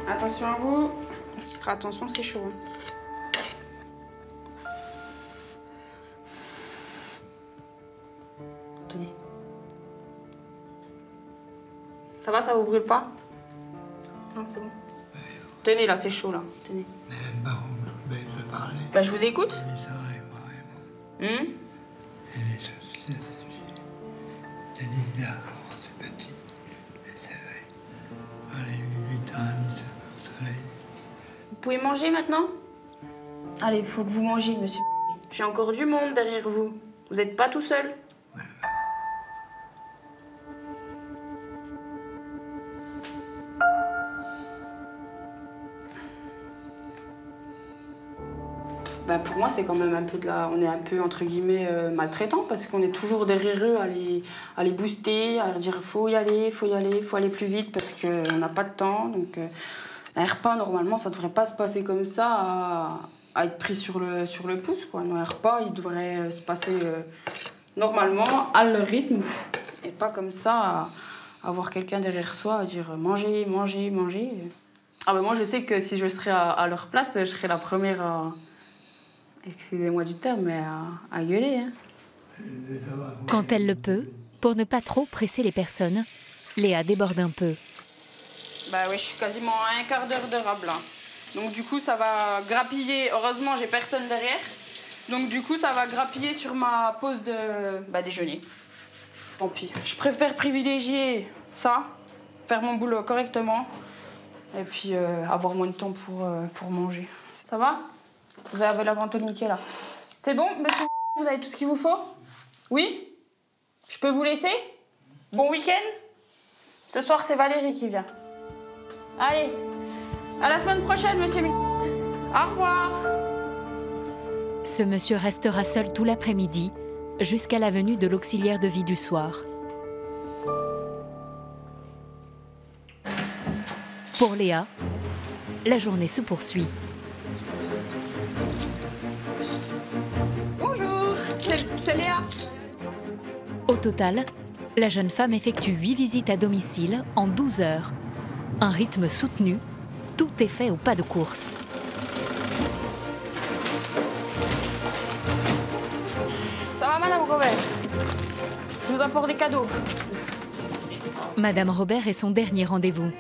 Attention à vous. Attention, c'est chaud. Tenez. Ça va, ça vous brûle pas? Non, c'est bon. Tenez, là, c'est chaud, là. Tenez. Bah, je vous écoute. Vous pouvez manger maintenant? Allez, il faut que vous mangiez, monsieur. J'ai encore du monde derrière vous. Vous n'êtes pas tout seul. Ben pour moi, c'est quand même un peu on est un peu, entre guillemets, maltraitant parce qu'on est toujours derrière eux à les booster, à leur dire faut y aller, faut aller plus vite parce qu'on n'a pas de temps. Donc, un repas, normalement, ça devrait pas se passer comme ça, à être pris sur le pouce, quoi. Un repas, il devrait se passer normalement, à leur rythme, et pas comme ça, à avoir quelqu'un derrière soi, à dire mangez, mangez, mangez. Ah ben moi, je sais que si je serais à leur place, je serais la première à... Excusez-moi du terme, mais à gueuler. Hein. Quand elle le peut, pour ne pas trop presser les personnes, Léa déborde un peu. Bah oui, je suis quasiment à un quart d'heure de rab, là. Donc du coup, ça va grappiller. Heureusement, j'ai personne derrière. Donc du coup, ça va grappiller sur ma pause de déjeuner. Tant pis. Je préfère privilégier ça, faire mon boulot correctement, et puis avoir moins de temps pour manger. Ça va ? Vous avez la ventoline qui est là. C'est bon, monsieur? Vous avez tout ce qu'il vous faut? Oui? Je peux vous laisser? Bon week-end? Ce soir, c'est Valérie qui vient. Allez, à la semaine prochaine, monsieur. Au revoir. Ce monsieur restera seul tout l'après-midi, jusqu'à la venue de l'auxiliaire de vie du soir. Pour Léa, la journée se poursuit. C'est Léa. Au total, la jeune femme effectue 8 visites à domicile en 12 heures. Un rythme soutenu, tout est fait au pas de course. Ça va, Madame Robert? Je vous apporte des cadeaux. Madame Robert est son dernier rendez-vous.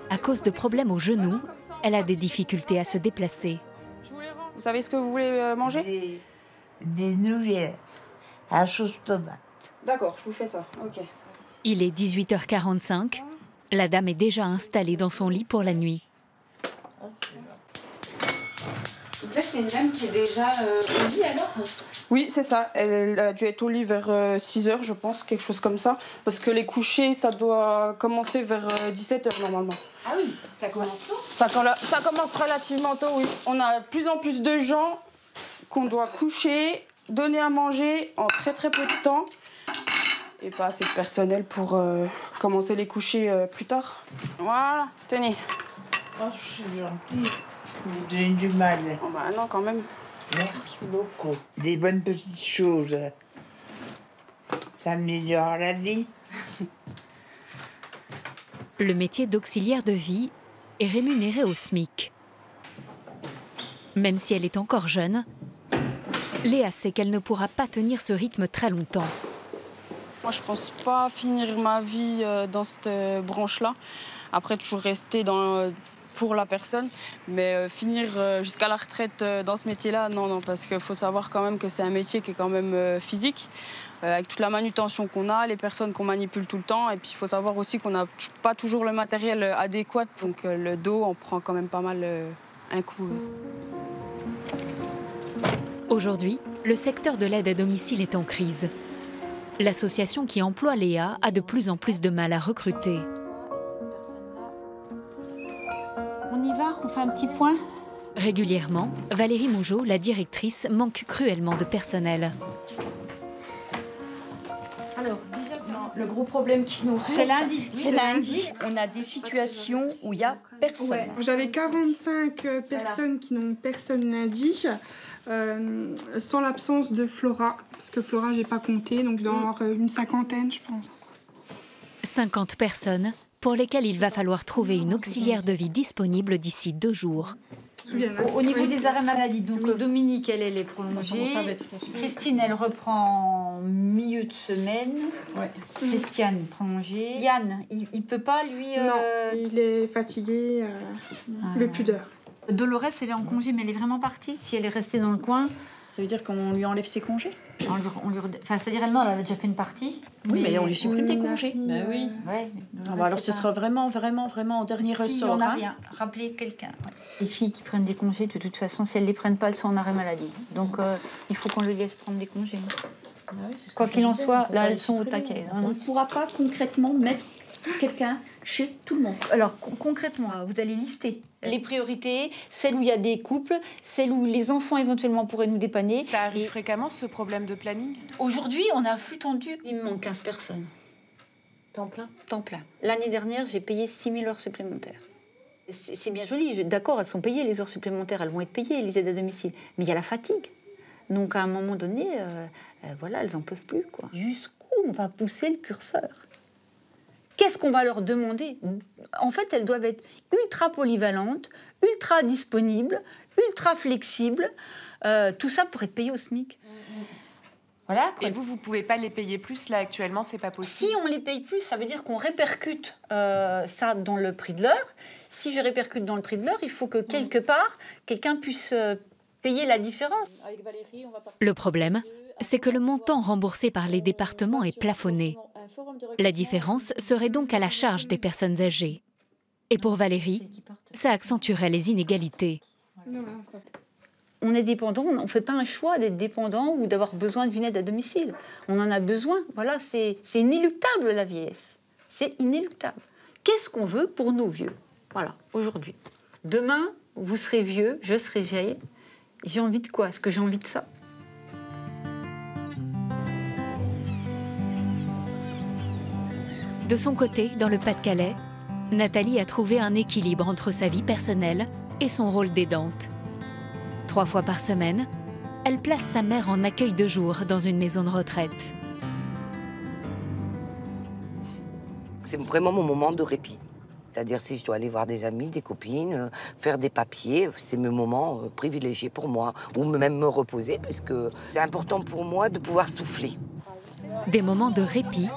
À cause de problèmes au genou, elle a des difficultés à se déplacer. Vous savez ce que vous voulez manger? Des nouilles à sauce tomate. D'accord, je vous fais ça. Ok. Il est 18h45. La dame est déjà installée dans son lit pour la nuit. Ok. là, c'est une dame qui est déjà au lit alors? Oui, c'est ça. Elle a dû être au lit vers 6h, je pense, quelque chose comme ça. Parce que les couchers, ça doit commencer vers 17h normalement. Ah oui, ça commence tôt? Ça commence relativement tôt, oui. On a de plus en plus de gens qu'on doit coucher, donner à manger en très très peu de temps. Et pas assez de personnel pour commencer les couchers plus tard. Voilà, tenez. Oh, je suis gentille. Vous donnez du mal. Oh bah non, quand même. Merci beaucoup. Des bonnes petites choses. Ça améliore la vie. Le métier d'auxiliaire de vie est rémunéré au SMIC. Même si elle est encore jeune, Léa sait qu'elle ne pourra pas tenir ce rythme très longtemps. Moi, je pense pas finir ma vie dans cette branche-là. Après, toujours rester pour la personne. Mais finir jusqu'à la retraite dans ce métier-là, non, parce qu'il faut savoir quand même que c'est un métier qui est quand même physique, avec toute la manutention qu'on a, les personnes qu'on manipule tout le temps. Et puis, il faut savoir aussi qu'on n'a pas toujours le matériel adéquat. Donc, le dos, on prend quand même pas mal un coup. Aujourd'hui, le secteur de l'aide à domicile est en crise. L'association qui emploie Léa a de plus en plus de mal à recruter. On y va? On fait un petit point? Régulièrement, Valérie Mougeot, la directrice, manque cruellement de personnel. Alors, déjà, le gros problème qui nous reste, c'est lundi. C'est lundi. On a des situations où il n'y a personne. Ouais. J'avais 45 personnes qui n'ont personne lundi. Sans l'absence de Flora, parce que Flora, j'ai pas compté, donc dans une cinquantaine, je pense. 50 personnes pour lesquelles il va falloir trouver une auxiliaire de vie disponible d'ici 2 jours. Au niveau des arrêts maladie, donc Dominique, elle est prolongée. Christine, elle reprend milieu de semaine. Ouais. Christiane, prolongée. Yann, il peut pas, lui... Non, il est fatigué, le pudeur. Dolores, elle est en congé, mais elle est vraiment partie. Si elle est restée dans le coin... Ça veut dire qu'on lui enlève ses congés? Enfin, c'est-à-dire, elle a déjà fait une partie. Oui, mais on lui supprime des congés. Ben oui. Ouais. Alors, ce sera vraiment en dernier ressort. On n'a rien. Rappelez quelqu'un. Les filles qui prennent des congés, de toute façon, si elles ne les prennent pas, elles sont en arrêt maladie. Donc, il faut qu'on les laisse prendre des congés. Quoi qu'il en soit, là, elles sont au taquet. On ne pourra pas concrètement mettre quelqu'un chez tout le monde. Alors, concrètement, vous allez lister les priorités, celles où il y a des couples, celles où les enfants éventuellement pourraient nous dépanner. Ça arrive fréquemment, ce problème de planning? Aujourd'hui, on a un flux tendu. Il me manque 15 personnes. Temps plein? Temps plein. L'année dernière, j'ai payé 6 000 heures supplémentaires. C'est bien joli. D'accord, elles sont payées, les heures supplémentaires, elles vont être payées, les aides à domicile. Mais il y a la fatigue. Donc, à un moment donné, voilà, elles n'en peuvent plus, quoi. Jusqu'où on va pousser le curseur? Qu'est-ce qu'on va leur demander? En fait, elles doivent être ultra polyvalentes, ultra disponibles, ultra flexibles, tout ça pour être payées au SMIC. Voilà. Et vous ne pouvez pas les payer plus, là, actuellement, c'est pas possible? Si on les paye plus, ça veut dire qu'on répercute ça dans le prix de l'heure. Si je répercute dans le prix de l'heure, il faut que quelque part, quelqu'un puisse payer la différence. Le problème, c'est que le montant remboursé par les départements est plafonné. La différence serait donc à la charge des personnes âgées. Et pour Valérie, ça accentuerait les inégalités. On est dépendant, on ne fait pas un choix d'être dépendant ou d'avoir besoin d'une aide à domicile. On en a besoin, voilà, c'est inéluctable la vieillesse. C'est inéluctable. Qu'est-ce qu'on veut pour nos vieux? Voilà, aujourd'hui. Demain, vous serez vieux, je serai vieille. J'ai envie de quoi? Est-ce que j'ai envie de ça? De son côté, dans le Pas-de-Calais, Nathalie a trouvé un équilibre entre sa vie personnelle et son rôle d'aidante. 3 fois par semaine, elle place sa mère en accueil de jour dans une maison de retraite. C'est vraiment mon moment de répit. C'est-à-dire si je dois aller voir des amis, des copines, faire des papiers, c'est mes moments privilégiés pour moi. Ou même me reposer, puisque c'est important pour moi de pouvoir souffler. Des moments de répit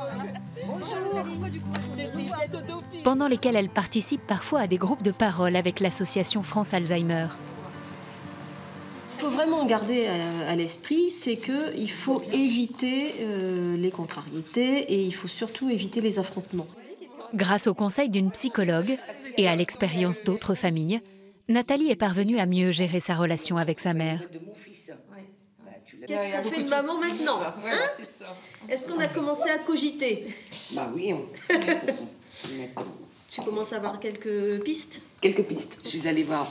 pendant lesquels elle participe parfois à des groupes de parole avec l'association France Alzheimer. Il faut vraiment garder à l'esprit, c'est qu'il faut éviter les contrariétés et il faut surtout éviter les affrontements. Grâce au conseil d'une psychologue et à l'expérience d'autres familles, Nathalie est parvenue à mieux gérer sa relation avec sa mère. Qu'est-ce qu'on fait de maman maintenant, hein? Est-ce qu'on a commencé à cogiter? Bah oui, Tu commences à avoir quelques pistes? Quelques pistes. Je suis allée voir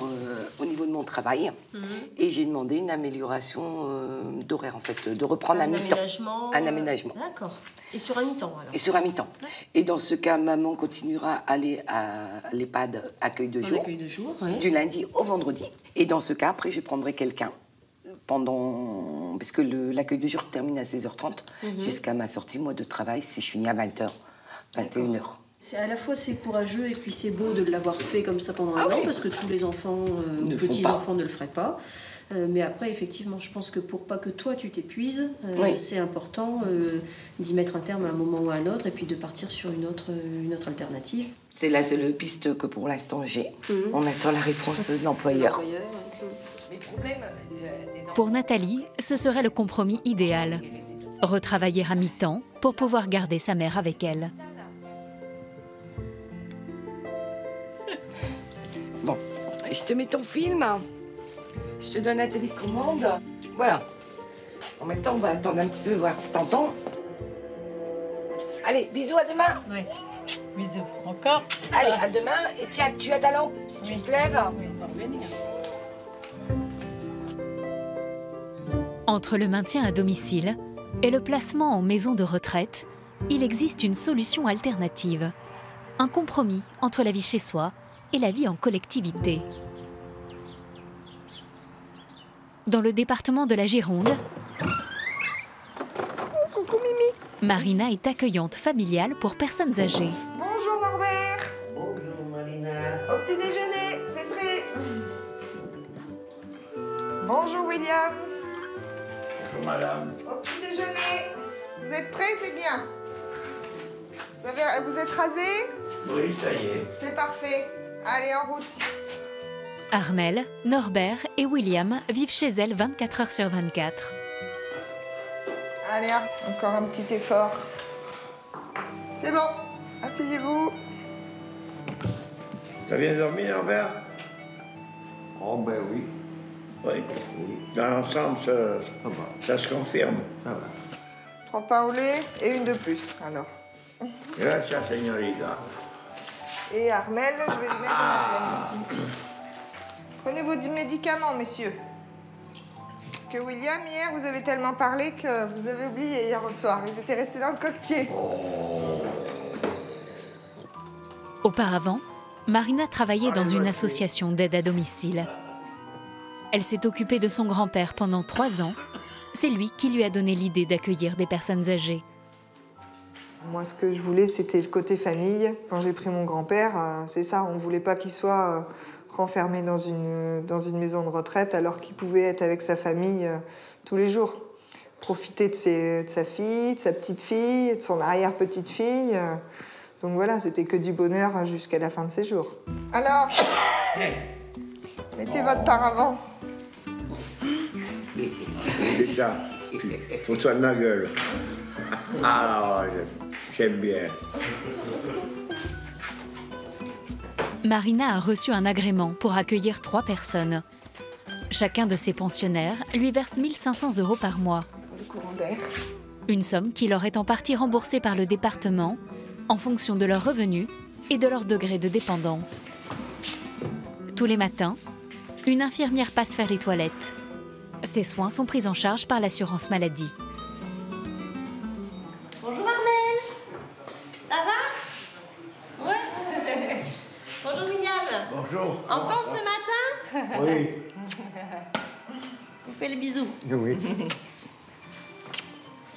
au niveau de mon travail et j'ai demandé une amélioration d'horaire, en fait, de reprendre un mi-temps. Un aménagement. D'accord. Et sur un mi-temps, alors? Et sur un mi-temps. Et dans ce cas, maman continuera à aller à l'EHPAD accueil de jour. Accueil de jour, oui. Du lundi au vendredi. Et dans ce cas, après, je prendrai quelqu'un pendant... Parce que l'accueil de jour termine à 16h30 jusqu'à ma sortie, moi, de travail, si je finis à 20h, 21h. À la fois c'est courageux et puis c'est beau de l'avoir fait comme ça pendant un an, parce que tous les enfants ou petits-enfants ne le feraient pas. Mais après, effectivement, je pense que pour pas que toi tu t'épuises, c'est important d'y mettre un terme à un moment ou à un autre et puis de partir sur une autre alternative. C'est la seule piste que pour l'instant j'ai. On attend la réponse de l'employeur. Pour Nathalie, ce serait le compromis idéal. Retravailler à mi-temps pour pouvoir garder sa mère avec elle. Bon, je te mets ton film. Je te donne la télécommande. Voilà. En même temps, on va attendre un petit peu, voir si t'entends. Allez, bisous, à demain. Oui, bisous. Encore? Allez, à demain. Et tiens, tu as ta lampe, si tu te lèves. Oui, on va revenir. Entre le maintien à domicile et le placement en maison de retraite, il existe une solution alternative. Un compromis entre la vie chez soi et la vie en collectivité. Dans le département de la Gironde, coucou Mimi. Marina est accueillante familiale pour personnes âgées. Bonjour Norbert. Bonjour Marina. Au petit déjeuner, c'est prêt. Bonjour William. Bonjour madame. Au petit déjeuner. Vous êtes prêts, c'est bien. Vous êtes rasés? Oui, ça y est. C'est parfait. Allez, en route. Armelle, Norbert et William vivent chez elle 24 heures sur 24. Allez, encore un petit effort. C'est bon. Asseyez-vous. T'as bien dormi, Norbert? Oh ben oui. Oui. Dans l'ensemble, ça se confirme. 3 pains au lait et une de plus, alors. Gracias, señorita. Et Armelle, je vais lui mettre un ici. Prenez vos médicaments, messieurs. Parce que William, hier, vous avez tellement parlé que vous avez oublié hier au soir. Ils étaient restés dans le coquetier. Auparavant, Marina travaillait dans une association d'aide à domicile. Elle s'est occupée de son grand-père pendant 3 ans. C'est lui qui lui a donné l'idée d'accueillir des personnes âgées. Moi, ce que je voulais, c'était le côté famille. Quand j'ai pris mon grand-père, c'est ça, on ne voulait pas qu'il soit renfermé dans une maison de retraite alors qu'il pouvait être avec sa famille tous les jours. Profiter de sa fille, de sa petite-fille, de son arrière-petite-fille. Donc voilà, c'était que du bonheur jusqu'à la fin de ses jours. Alors, mettez votre paravent. C'est ça. Faut-toi de ma gueule. Ah, j'aime bien. Marina a reçu un agrément pour accueillir 3 personnes. Chacun de ses pensionnaires lui verse 1 500 € par mois. Le courant d'air. Une somme qui leur est en partie remboursée par le département en fonction de leurs revenus et de leur degré de dépendance. Tous les matins, une infirmière passe faire les toilettes. Ces soins sont pris en charge par l'assurance maladie. Bonjour Armelle. Ça va? Ouais. Bonjour William. Bonjour. En forme ce matin? Oui. Vous faites le bisou. Oui.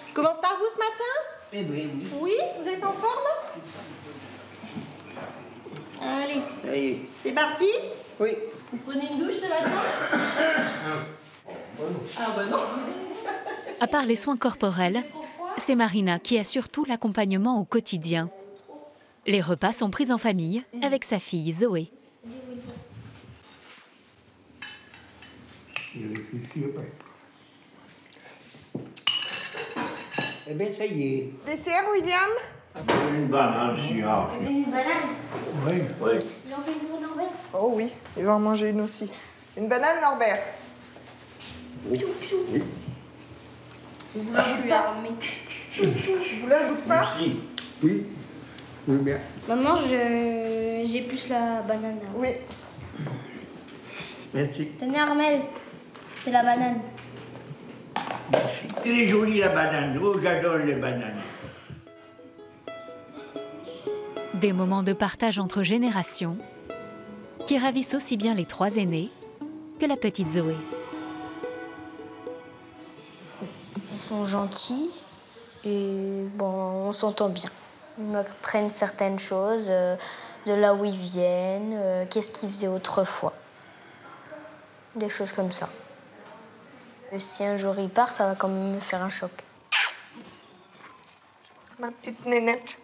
Je commence par vous ce matin? Eh oui. Oui, vous êtes en forme? Allez. Oui. C'est parti? Oui. Vous prenez une douche ce matin? Ah bah non. À part les soins corporels, c'est Marina qui assure tout l'accompagnement au quotidien. Les repas sont pris en famille avec sa fille Zoé. Eh bien, ça y est. Dessert, William? Une banane, si. Une banane? Oui. Oui. Il en fait une pour Norbert? Oh oui, il va en manger une aussi. Une banane, Norbert? Oui. Vous la goûtez pas? Vous la goûtez pas? Oui, oui bien. Maman, j'ai plus la banane. Oui. Merci. Tenez Armel, c'est la banane. Merci. Elle est jolie la banane. Oh, j'adore les bananes. Des moments de partage entre générations qui ravissent aussi bien les 3 aînés que la petite Zoé. Ils sont gentils et bon, on s'entend bien. Ils m'apprennent certaines choses, de là où ils viennent, qu'est-ce qu'ils faisaient autrefois. Des choses comme ça. Et si un jour il part, ça va quand même me faire un choc. Ma petite nénette.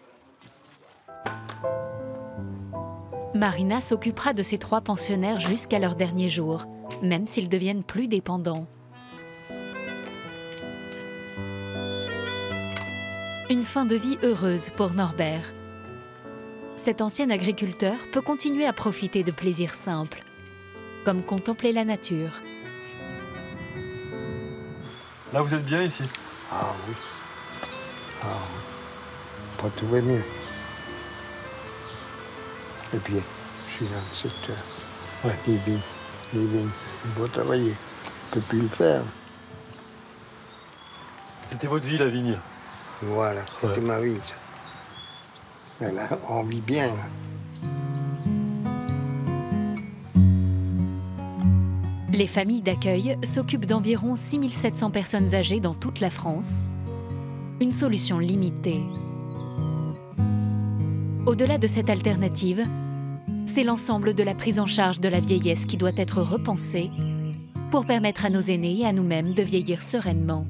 Marina s'occupera de ces 3 pensionnaires jusqu'à leur dernier jour, même s'ils deviennent plus dépendants. Une fin de vie heureuse pour Norbert. Cet ancien agriculteur peut continuer à profiter de plaisirs simples, comme contempler la nature. Là, vous êtes bien ici? Ah oui. Ah oui. Pas trouver mieux. Et puis, je suis dans le secteur. Ouais. Les vignes. Il faut travailler. On ne peut plus le faire. C'était votre vie, la vigne? Voilà, c'était ma vie. Ça. Et là, on vit bien, là. Les familles d'accueil s'occupent d'environ 6700 personnes âgées dans toute la France. Une solution limitée. Au-delà de cette alternative, c'est l'ensemble de la prise en charge de la vieillesse qui doit être repensée pour permettre à nos aînés et à nous-mêmes de vieillir sereinement.